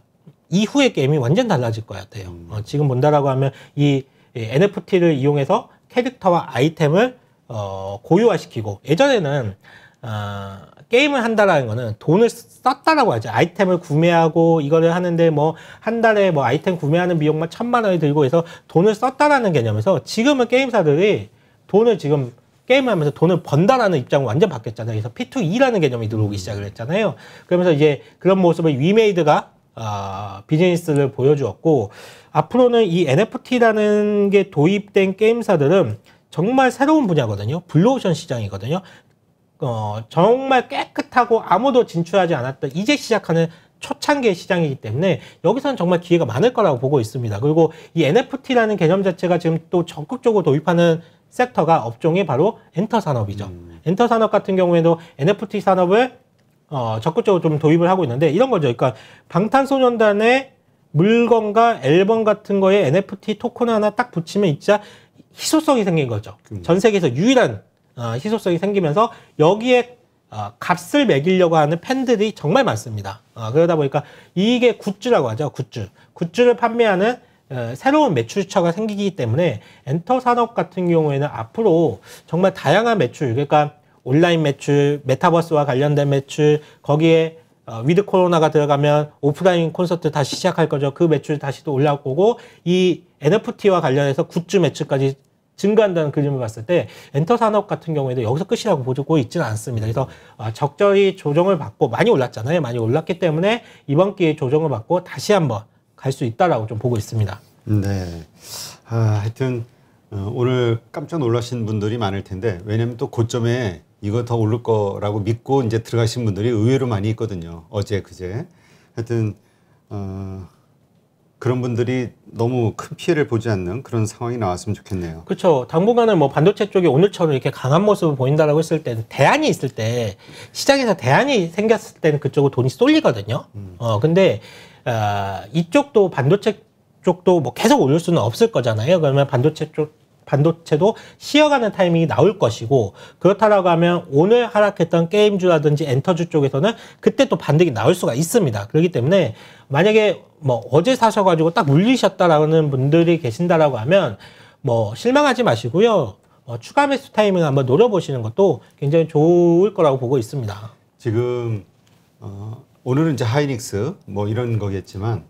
S2: 이후의 게임이 완전 달라질 것 같아요. 지금 본다라고 하면 이 NFT를 이용해서 캐릭터와 아이템을 고유화시키고 예전에는 게임을 한다라는 거는 돈을 썼다라고 하죠. 아이템을 구매하고 이거를 하는데 뭐 한 달에 뭐 아이템 구매하는 비용만 1,000만 원이 들고 해서 돈을 썼다라는 개념에서 지금은 게임사들이 돈을 지금 게임을 하면서 돈을 번다라는 입장은 완전 바뀌었잖아요. 그래서 P2E라는 개념이 들어오기 시작을 했잖아요. 그러면서 이제 그런 모습을 위메이드가 비즈니스를 보여주었고 앞으로는 이 NFT라는 게 도입된 게임사들은 정말 새로운 분야거든요. 블루오션 시장이거든요. 정말 깨끗하고 아무도 진출하지 않았던 이제 시작하는 초창기의 시장이기 때문에 여기서는 정말 기회가 많을 거라고 보고 있습니다. 그리고 이 NFT라는 개념 자체가 지금 또 적극적으로 도입하는 섹터가 업종이 바로 엔터 산업이죠. 엔터 산업 같은 경우에도 NFT 산업을 적극적으로 좀 도입을 하고 있는데 이런 거죠. 그러니까 방탄소년단의 물건과 앨범 같은 거에 NFT 토큰 하나 딱 붙이면 진짜 희소성이 생긴 거죠. 전 세계에서 유일한 희소성이 생기면서 여기에 값을 매기려고 하는 팬들이 정말 많습니다. 그러다 보니까 이게 굿즈라고 하죠. 굿즈를 판매하는 새로운 매출처가 생기기 때문에 엔터 산업 같은 경우에는 앞으로 정말 다양한 매출, 그러니까 온라인 매출, 메타버스와 관련된 매출, 거기에 위드 코로나가 들어가면 오프라인 콘서트 다시 시작할 거죠. 그 매출 다시 또 올라올 거고 이 NFT와 관련해서 굿즈 매출까지 증가한다는 그림을 봤을 때 엔터 산업 같은 경우에도 여기서 끝이라고 보고 있지는 않습니다. 그래서 적절히 조정을 받고 많이 올랐잖아요. 많이 올랐기 때문에 이번 기회에 조정을 받고 다시 한번 갈 수 있다라고 좀 보고 있습니다.
S1: 네. 하여튼 오늘 깜짝 놀라신 분들이 많을 텐데 왜냐하면 또 고점에 이거 더 오를 거라고 믿고 이제 들어가신 분들이 의외로 많이 있거든요. 어제 그제. 하여튼 그런 분들이 너무 큰 피해를 보지 않는 그런 상황이 나왔으면 좋겠네요.
S2: 그렇죠. 당분간은 뭐 반도체 쪽이 오늘처럼 이렇게 강한 모습을 보인다라고 했을 때는 대안이 있을 때 시장에서 대안이 생겼을 때는 그쪽으로 돈이 쏠리거든요. 근데 이쪽도 반도체 쪽도 뭐 계속 오를 수는 없을 거잖아요. 그러면 반도체도 쉬어가는 타이밍이 나올 것이고 그렇다라고 하면 오늘 하락했던 게임주라든지 엔터주 쪽에서는 그때 또 반등이 나올 수가 있습니다. 그렇기 때문에 만약에 뭐 어제 사셔가지고 딱 물리셨다라는 분들이 계신다라고 하면 뭐 실망하지 마시고요. 추가 매수 타이밍을 한번 노려보시는 것도 굉장히 좋을 거라고 보고 있습니다.
S1: 지금 오늘은 이제 하이닉스 뭐 이런 거겠지만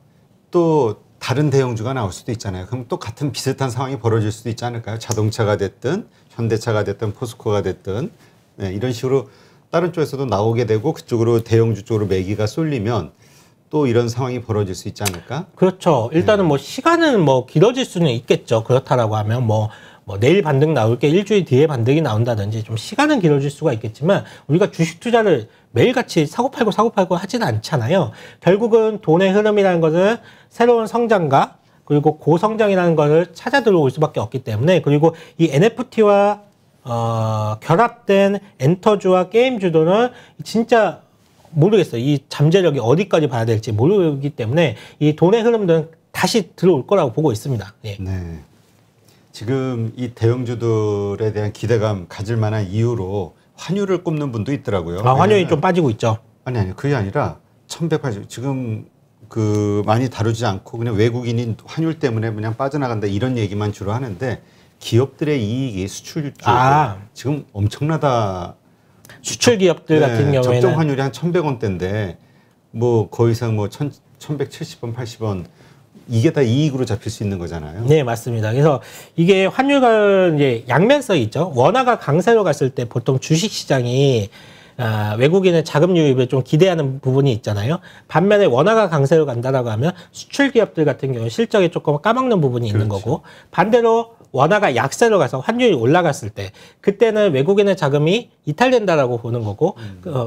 S1: 또 다른 대형주가 나올 수도 있잖아요. 그럼 또 같은 비슷한 상황이 벌어질 수도 있지 않을까요? 자동차가 됐든 현대차가 됐든 포스코가 됐든 네, 이런 식으로 다른 쪽에서도 나오게 되고 그쪽으로 대형주 쪽으로 매기가 쏠리면 또 이런 상황이 벌어질 수 있지 않을까?
S2: 그렇죠. 일단은 뭐 시간은 뭐 길어질 수는 있겠죠. 그렇다라고 하면 뭐 내일 반등 나올 게 일주일 뒤에 반등이 나온다든지 좀 시간은 길어질 수가 있겠지만 우리가 주식 투자를 매일같이 사고팔고 하지는 않잖아요. 결국은 돈의 흐름이라는 것은 새로운 성장과 그리고 고성장이라는 것을 찾아 들어올 수밖에 없기 때문에, 그리고 이 NFT와 결합된 엔터주와 게임주도는 진짜 모르겠어요. 이 잠재력이 어디까지 봐야 될지 모르기 때문에 이 돈의 흐름들은 다시 들어올 거라고 보고 있습니다. 예.
S1: 네. 지금 이 대형주들에 대한 기대감 가질 만한 이유로 환율을 꼽는 분도 있더라고요.
S2: 환율이 좀 빠지고 있죠.
S1: 아니 그게 아니라 1180 지금 그 많이 다루지 않고 그냥 외국인이 환율 때문에 그냥 빠져나간다 이런 얘기만 주로 하는데 기업들의 이익이 수출 쪽에 지금 엄청나다.
S2: 수출 기업들 같은 경우에는
S1: 적정 환율이 한 1,100원대인데 뭐 거의 이상 뭐 1,170원, 80원 이게 다 이익으로 잡힐 수 있는 거잖아요.
S2: 네, 맞습니다. 그래서 이게 환율과 이제 양면성이 있죠. 원화가 강세로 갔을 때 보통 주식 시장이 외국인의 자금 유입을 좀 기대하는 부분이 있잖아요. 반면에 원화가 강세로 간다라고 하면 수출 기업들 같은 경우 실적이 조금 까먹는 부분이 있는 거고, 반대로 원화가 약세로 가서 환율이 올라갔을 때 그때는 외국인의 자금이 이탈된다라고 보는 거고,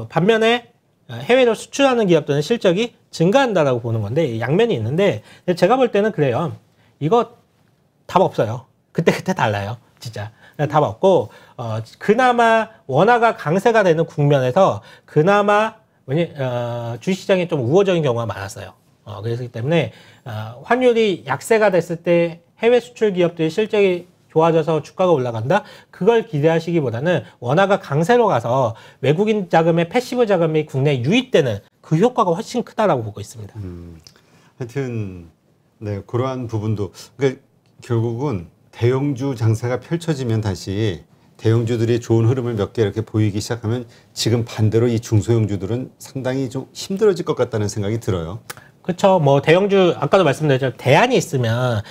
S2: 반면에 해외로 수출하는 기업들은 실적이 증가한다라고 보는 건데 양면이 있는데, 제가 볼 때는 그래요. 이거 답 없어요. 그때 달라요. 진짜 답 없고, 그나마 원화가 강세가 되는 국면에서 그나마 주식시장이 좀 우호적인 경우가 많았어요. 그렇기 때문에 환율이 약세가 됐을 때 해외 수출 기업들이 실적이 좋아져서 주가가 올라간다? 그걸 기대하시기보다는 원화가 강세로 가서 외국인 자금의 패시브 자금이 국내에 유입되는 그 효과가 훨씬 크다라고 보고 있습니다.
S1: 하여튼 네, 그러한 부분도 그러니까 결국은 대형주 장세가 펼쳐지면 다시 대형주들이 좋은 흐름을 몇 개 이렇게 보이기 시작하면 지금 반대로 이 중소형주들은 상당히 좀 힘들어질 것 같다는 생각이 들어요.
S2: 그렇죠. 뭐 대형주 아까도 말씀드렸죠. 대안이 있으면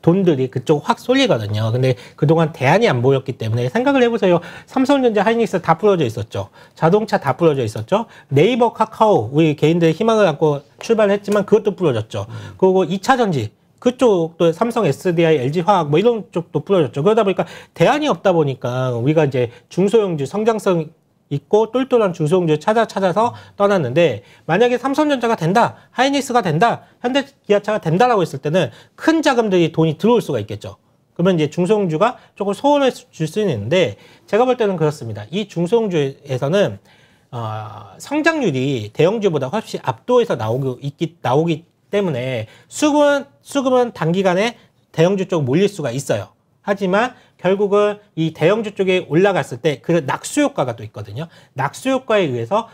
S2: 돈들이 그쪽 확 쏠리거든요. 근데 그동안 대안이 안 보였기 때문에 생각을 해보세요. 삼성전자, 하이닉스 다 부러져 있었죠. 자동차 다 부러져 있었죠. 네이버, 카카오 우리 개인들의 희망을 갖고 출발했지만 그것도 부러졌죠. 그리고 2차 전지 그쪽도 삼성, SDI, LG화학 뭐 이런 쪽도 부러졌죠. 그러다 보니까 대안이 없다 보니까 우리가 이제 중소형주 성장성 있고 똘똘한 중소형주 찾아서 떠났는데, 만약에 삼성전자가 된다, 하이닉스가 된다, 현대기아차가 된다라고 했을 때는 큰 자금들이 돈이 들어올 수가 있겠죠. 그러면 이제 중소형주가 조금 소원을 줄 수는 있는데, 제가 볼 때는 그렇습니다. 이 중소형주에서는 성장률이 대형주보다 훨씬 압도해서 나오기 때문에 수급은 단기간에 대형주 쪽 몰릴 수가 있어요. 하지만 결국은 이 대형주 쪽에 올라갔을 때 그 낙수 효과가 또 있거든요. 낙수 효과에 의해서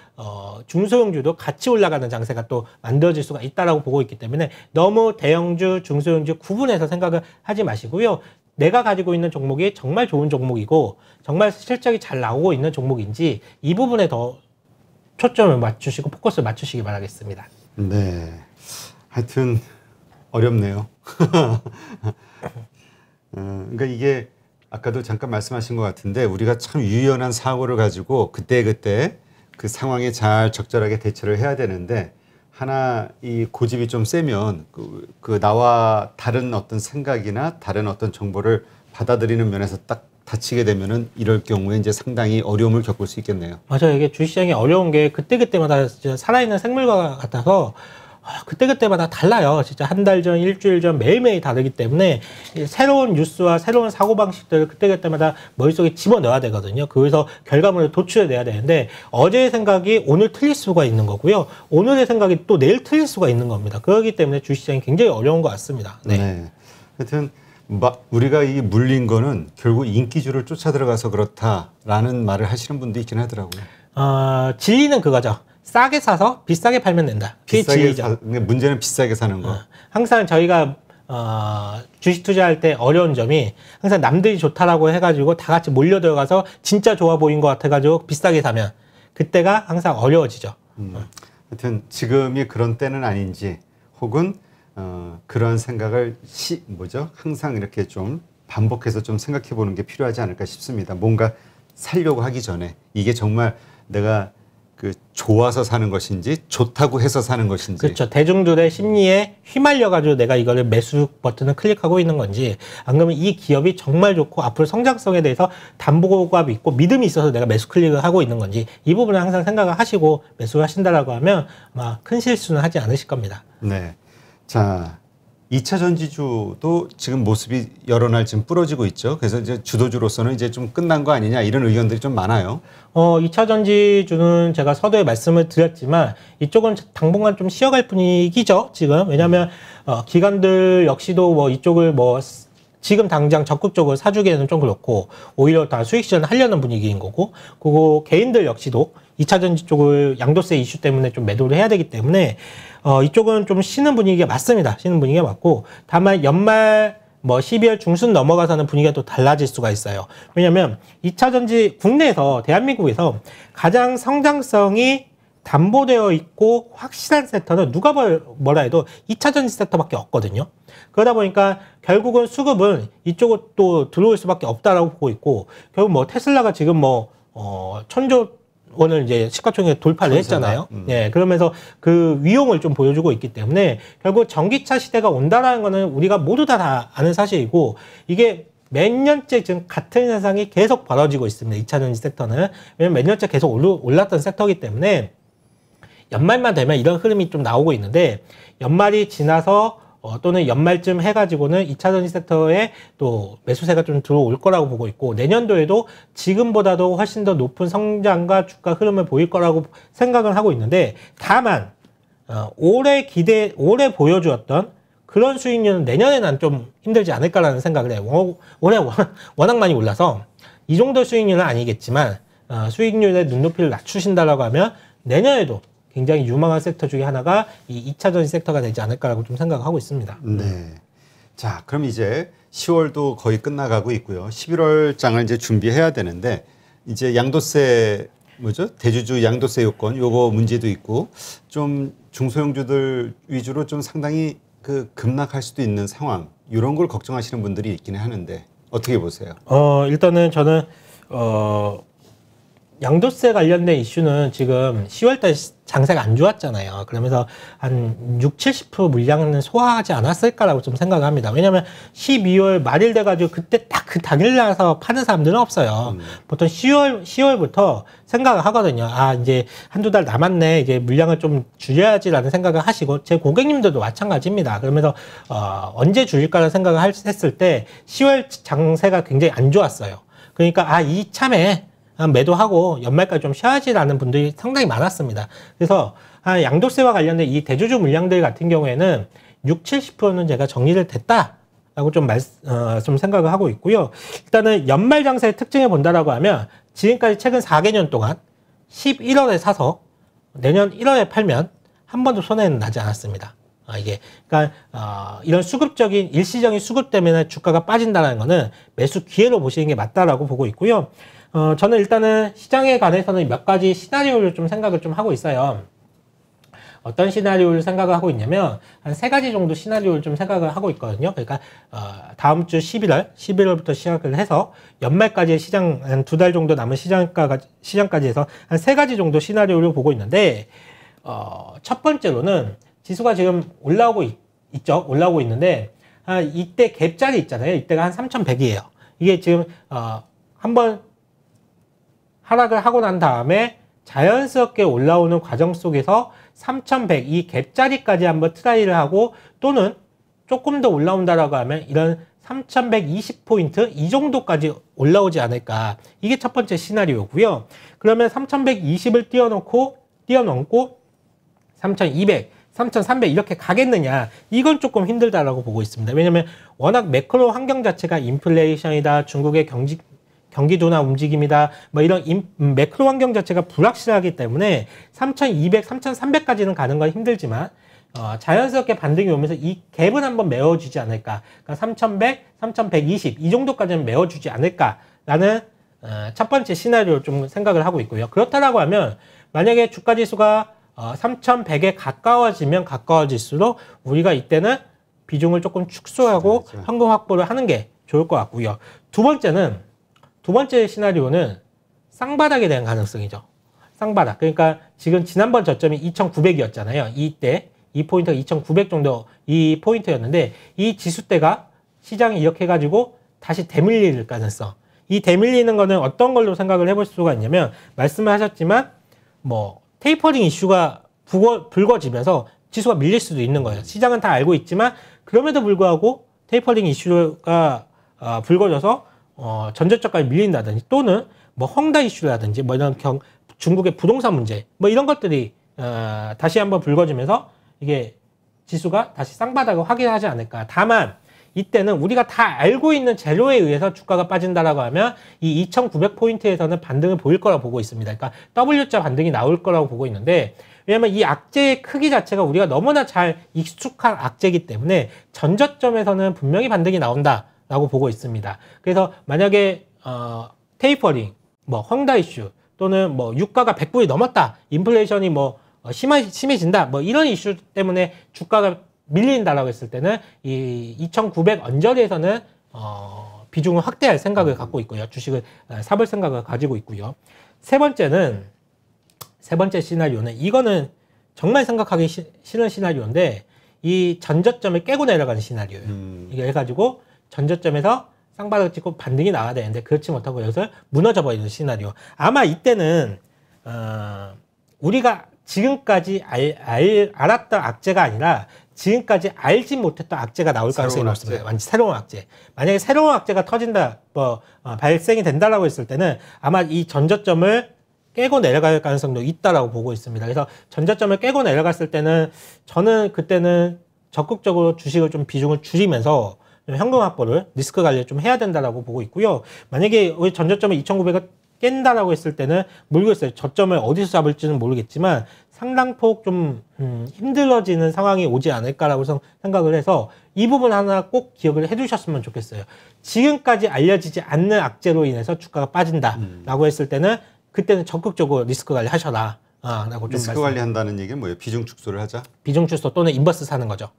S2: 중소형주도 같이 올라가는 장세가 또 만들어질 수가 있다라고 보고 있기 때문에 너무 대형주, 중소형주 구분해서 생각을 하지 마시고요. 내가 가지고 있는 종목이 정말 좋은 종목이고 정말 실적이 잘 나오고 있는 종목인지 이 부분에 더 초점을 맞추시고 포커스를 맞추시기 바라겠습니다.
S1: 네, 하여튼 어렵네요. 그러니까 이게 아까도 잠깐 말씀하신 것 같은데 우리가 참 유연한 사고를 가지고 그때 그 상황에 잘 적절하게 대처를 해야 되는데, 하나 이 고집이 좀 세면 그 나와 다른 어떤 생각이나 다른 어떤 정보를 받아들이는 면에서 딱 다치게 되면은 이럴 경우에 이제 상당히 어려움을 겪을 수 있겠네요.
S2: 맞아요. 이게 주식시장이 어려운 게 그때마다 진짜 살아있는 생물과 같아서 그때마다 달라요. 진짜 한 달 전, 일주일 전 매일매일 다르기 때문에 새로운 뉴스와 새로운 사고방식들을 그때마다 머릿속에 집어넣어야 되거든요. 그래서 결과물을 도출해내야 되는데, 어제의 생각이 오늘 틀릴 수가 있는 거고요. 오늘의 생각이 또 내일 틀릴 수가 있는 겁니다. 그렇기 때문에 주식시장이 굉장히 어려운 것 같습니다. 네.
S1: 하여튼 우리가 이 물린 거는 결국 인기주를 쫓아 들어가서 그렇다라는 말을 하시는 분도 있긴 하더라고요.
S2: 진리는 그거죠. 싸게 사서 비싸게 팔면 된다. 그게 진리죠.
S1: 문제는 비싸게 사는 거.
S2: 항상 저희가 주식 투자할 때 어려운 점이 항상 남들이 좋다라고 해가지고 다 같이 몰려 들어가서 진짜 좋아 보인 것 같아가지고 비싸게 사면 그때가 항상 어려워지죠.
S1: 하여튼 지금이 그런 때는 아닌지, 혹은 그런 생각을 항상 이렇게 좀 반복해서 좀 생각해 보는 게 필요하지 않을까 싶습니다. 뭔가 살려고 하기 전에 이게 정말 내가 좋아서 사는 것인지 좋다고 해서 사는 것인지.
S2: 그렇죠. 대중들의 심리에 휘말려가지고 내가 이거를 매수 버튼을 클릭하고 있는 건지, 안 그러면 이 기업이 정말 좋고 앞으로 성장성에 대해서 담보가 있고 믿음이 있어서 내가 매수 클릭을 하고 있는 건지, 이 부분을 항상 생각을 하시고 매수를 하신다라고 하면 아마 큰 실수는 하지 않으실 겁니다.
S1: 네. 자, 2차 전지주도 지금 모습이 여러 날 지금 부러지고 있죠. 그래서 이제 주도주로서는 이제 좀 끝난 거 아니냐 이런 의견들이 좀 많아요.
S2: 2차 전지주는 제가 서두에 말씀을 드렸지만 이쪽은 당분간 좀 쉬어갈 분위기죠, 지금. 왜냐하면 기관들 역시도 뭐 이쪽을 뭐 지금 당장 적극적으로 사주기에는 좀 그렇고 오히려 다 수익 실현 하려는 분위기인 거고, 그리고 개인들 역시도 2차 전지 쪽을 양도세 이슈 때문에 좀 매도를 해야 되기 때문에 이쪽은 좀 쉬는 분위기가 맞습니다. 쉬는 분위기가 맞고, 다만 연말 뭐 12월 중순 넘어가서는 분위기가 또 달라질 수가 있어요. 왜냐하면 2차 전지 국내에서 대한민국에서 가장 성장성이 담보되어 있고 확실한 섹터는 누가 뭐라 해도 2차 전지 섹터밖에 없거든요. 그러다 보니까 결국은 수급은 이쪽으로 또 들어올 수밖에 없다라고 보고 있고, 결국 뭐 테슬라가 지금 뭐 1000조 원을 이제 시가총액 돌파를 했잖아요. 네, 그러면서 그 위용을 좀 보여주고 있기 때문에 결국 전기차 시대가 온다라는 거는 우리가 모두 다 아는 사실이고, 이게 몇 년째 지금 같은 현상이 계속 벌어지고 있습니다. 2차 전지 섹터는. 왜냐면 몇 년째 계속 올랐던 섹터이기 때문에 연말만 되면 이런 흐름이 좀 나오고 있는데, 연말이 지나서 또는 연말쯤 해가지고는 2차 전지 섹터에 또 매수세가 좀 들어올 거라고 보고 있고, 내년도에도 지금보다도 훨씬 더 높은 성장과 주가 흐름을 보일 거라고 생각을 하고 있는데, 다만 올해 보여주었던 그런 수익률은 내년에는 좀 힘들지 않을까라는 생각을 해요. 올해 워낙 많이 올라서 이 정도 수익률은 아니겠지만 수익률의 눈높이를 낮추신다라고 하면 내년에도 굉장히 유망한 섹터 중에 하나가 이 2차 전지 섹터가 되지 않을까라고 좀 생각하고 있습니다.
S1: 네. 자, 그럼 이제 10월도 거의 끝나가고 있고요. 11월 장을 이제 준비해야 되는데, 이제 양도세 대주주 양도세 요건 요거 문제도 있고, 좀 중소형주들 위주로 좀 상당히 급락할 수도 있는 상황, 이런 걸 걱정하시는 분들이 있기는 하는데 어떻게 보세요?
S2: 일단은 저는 양도세 관련된 이슈는 지금 10월달 장세가 안 좋았잖아요. 그러면서 한 60-70% 물량은 소화하지 않았을까라고 좀 생각을 합니다. 왜냐하면 12월 말일 돼가지고 그때 딱 그 당일 나서 파는 사람들은 없어요. 보통 10월부터 생각을 하거든요. 이제 한두 달 남았네. 이제 물량을 좀 줄여야지라는 생각을 하시고, 제 고객님들도 마찬가지입니다. 그러면서 언제 줄일까라는 생각을 했을 때 10월 장세가 굉장히 안 좋았어요. 그러니까 이참에 매도하고 연말까지 좀 쉬어야지라는 분들이 상당히 많았습니다. 그래서 양도세와 관련된 이 대주주 물량들 같은 경우에는 60-70%는 제가 정리를 됐다라고 좀 생각을 하고 있고요. 일단은 연말 장세의 특징을 본다라고 하면 지금까지 최근 4개년 동안 11월에 사서 내년 1월에 팔면 한 번도 손해는 나지 않았습니다. 그러니까 이런 수급적인 일시적인 수급 때문에 주가가 빠진다는 거는 매수 기회로 보시는 게 맞다라고 보고 있고요. 저는 일단은 시장에 관해서는 몇 가지 시나리오를 좀 생각을 좀 하고 있어요. 어떤 시나리오를 생각을 하고 있냐면 한 3가지 정도 시나리오를 좀 생각을 하고 있거든요. 그러니까 다음 주 11월부터 시작을 해서 연말까지 시장 한 2달 정도 남은 시장까지 해서 한 3가지 정도 시나리오를 보고 있는데, 첫 번째로는 지수가 지금 올라오고 있죠. 올라오고 있는데 이때 갭자리 있잖아요. 이때가 한 3,100이에요. 이게 지금 한번 하락을 하고 난 다음에 자연스럽게 올라오는 과정 속에서 3,100 이 갭자리까지 한번 트라이를 하고, 또는 조금 더 올라온다라고 하면 이런 3,120포인트 이 정도까지 올라오지 않을까. 이게 첫 번째 시나리오고요. 그러면 3,120을 뛰어넘고 3,200, 3,300 이렇게 가겠느냐, 이건 조금 힘들다라고 보고 있습니다. 왜냐면 워낙 매크로 환경 자체가 인플레이션이다, 중국의 경기 둔화 움직임이다, 뭐 이런 매크로 환경 자체가 불확실하기 때문에 3,200, 3,300까지는 가는 건 힘들지만 자연스럽게 반등이 오면서 이 갭은 한번 메워주지 않을까. 그러니까 3,100, 3,120 이 정도까지는 메워주지 않을까라는 첫 번째 시나리오를 좀 생각을 하고 있고요. 그렇다라고 하면 만약에 주가 지수가 3,100에 가까워지면 가까워질수록 우리가 이때는 비중을 조금 축소하고
S1: 그렇죠.
S2: 현금 확보를 하는 게 좋을 것 같고요. 두 번째 시나리오는 쌍바닥에 대한 가능성이죠. 쌍바닥. 그러니까 지금 지난번 저점이 2,900이었잖아요. 이때 이 포인트가 2,900 정도 이 포인트였는데, 이 지수대가 시장이 이렇게 해가지고 다시 대밀릴 가능성. 이 대밀리는 거는 어떤 걸로 생각을 해볼 수가 있냐면, 말씀을 하셨지만 뭐 테이퍼링 이슈가 불거지면서 지수가 밀릴 수도 있는 거예요. 시장은 다 알고 있지만 그럼에도 불구하고 테이퍼링 이슈가 불거져서 전저점까지 밀린다든지 또는 뭐 헝다 이슈라든지 뭐 이런 중국의 부동산 문제 뭐 이런 것들이 다시 한번 불거지면서 이게 지수가 다시 쌍바닥을 확인하지 않을까. 다만 이때는 우리가 다 알고 있는 재료에 의해서 주가가 빠진다라고 하면 이 2,900포인트에서는 반등을 보일 거라고 보고 있습니다. 그러니까 W자 반등이 나올 거라고 보고 있는데, 왜냐면 이 악재의 크기 자체가 우리가 너무나 잘 익숙한 악재이기 때문에 전저점에서는 분명히 반등이 나온다라고 보고 있습니다. 그래서 만약에 테이퍼링, 뭐 헝다 이슈 또는 뭐 유가가 100불이 넘었다, 인플레이션이 뭐 심해진다, 뭐 이런 이슈 때문에 주가가 밀린다라고 했을 때는 이 2,900 언저리에서는 비중을 확대할 생각을 갖고 있고요. 주식을 사볼 생각을 가지고 있고요. 세 번째 시나리오는, 이거는 정말 생각하기 싫은 시나리오인데, 이 전저점을 깨고 내려가는 시나리오예요. 이게 해가지고 전저점에서 쌍바닥을 찍고 반등이 나와야 되는데 그렇지 못하고 여기서 무너져 버리는 시나리오. 아마 이때는 우리가 지금까지 알았던 악재가 아니라 지금까지 알지 못했던 악재가 나올 가능성이 높습니다. 완전 새로운 악재. 만약에 새로운 악재가 터진다, 발생이 된다라고 했을 때는 아마 이 전저점을 깨고 내려갈 가능성도 있다라고 보고 있습니다. 그래서 전저점을 깨고 내려갔을 때는 저는 그때는 적극적으로 주식을 좀 비중을 줄이면서 현금 확보를, 리스크 관리를 좀 해야 된다라고 보고 있고요. 만약에 우리 전저점을 2,900을 깬다라고 했을 때는 모르겠어요. 저점을 어디서 잡을지는 모르겠지만 상당폭 좀 힘들어지는 상황이 오지 않을까라고 생각을 해서 이 부분 하나 꼭 기억을 해두셨으면 좋겠어요. 지금까지 알려지지 않는 악재로 인해서 주가가 빠진다라고 했을 때는 그때는 적극적으로 리스크 관리 하셔라. 라고 좀
S1: 리스크 관리한다는 얘기는 뭐예요? 비중 축소를 하자? 비중
S2: 축소 또는 인버스 사는 거죠.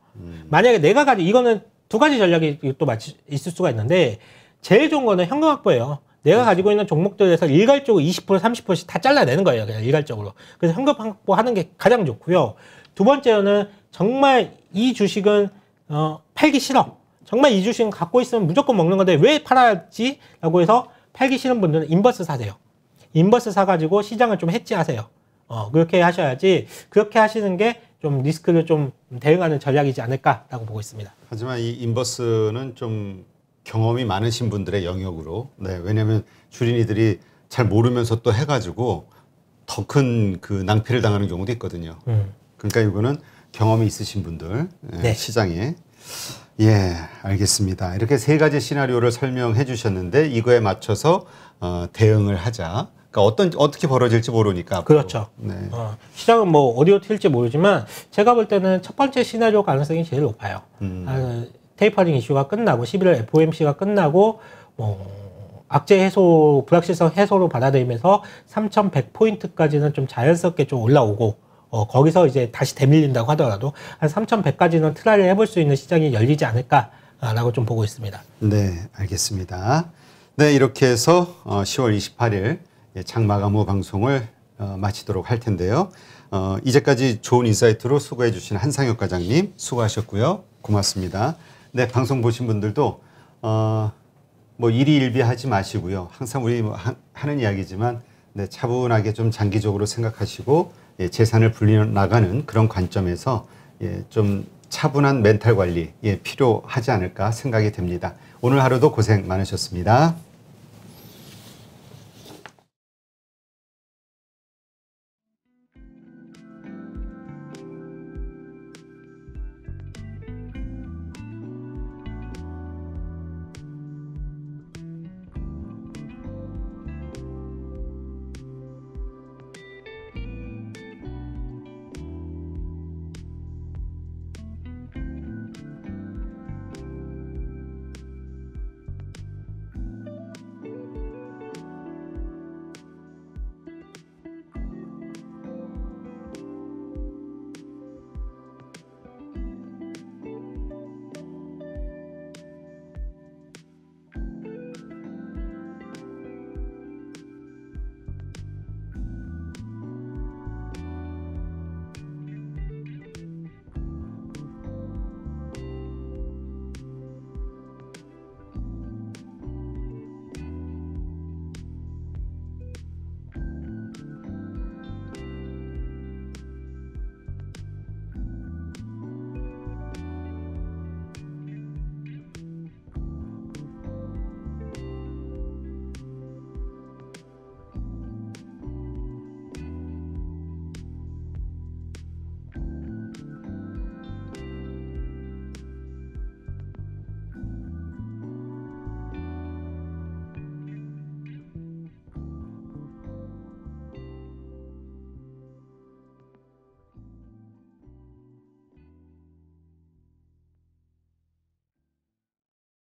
S2: 만약에 내가 가지고, 이거는 두 가지 전략이 또 있을 수가 있는데, 제일 좋은 거는 현금 확보예요. 내가 가지고 있는 종목들에서 일괄적으로 20%, 30%씩 다 잘라내는 거예요. 그냥 일괄적으로. 그래서 현금 확보하는 게 가장 좋고요. 두 번째는 정말 이 주식은 팔기 싫어. 정말 이 주식은 갖고 있으면 무조건 먹는 건데 왜 팔아야지? 라고 해서 팔기 싫은 분들은 인버스 사세요. 인버스 사가지고 시장을 좀 해지하세요. 그렇게 하셔야지, 그렇게 하시는 게 좀 리스크를 좀 대응하는 전략이지 않을까라고 보고 있습니다.
S1: 하지만 이 인버스는 좀 경험이 많으신 분들의 영역으로, 왜냐하면 주린이들이 잘 모르면서 또 해가지고 더 큰 그 낭패를 당하는 경우도 있거든요. 그러니까 이거는 경험이 있으신 분들, 시장에. 예, 알겠습니다. 이렇게 세 가지 시나리오를 설명해 주셨는데 이거에 맞춰서 대응을 하자. 그러니까 어떻게 벌어질지 모르니까.
S2: 그렇죠. 시장은 뭐 어디로 튈지 모르지만 제가 볼 때는 첫 번째 시나리오 가능성이 제일 높아요. 테이퍼링 이슈가 끝나고 11월 FOMC가 끝나고 악재 해소, 불확실성 해소로 받아들이면서 3,100포인트까지는 좀 자연스럽게 좀 올라오고 거기서 이제 다시 대밀린다고 하더라도 한 3,100까지는 트라이를 해볼 수 있는 시장이 열리지 않을까라고 좀 보고 있습니다.
S1: 네, 알겠습니다. 네, 이렇게 해서 10월 28일 장마감 후 방송을 마치도록 할 텐데요. 이제까지 좋은 인사이트로 수고해 주신 한상혁 과장님 수고하셨고요. 고맙습니다. 네, 방송 보신 분들도 뭐 일희일비하지 마시고요. 항상 우리 하는 이야기지만 차분하게 좀 장기적으로 생각하시고 재산을 불려 나가는 그런 관점에서 좀 차분한 멘탈 관리 필요하지 않을까 생각이 됩니다. 오늘 하루도 고생 많으셨습니다.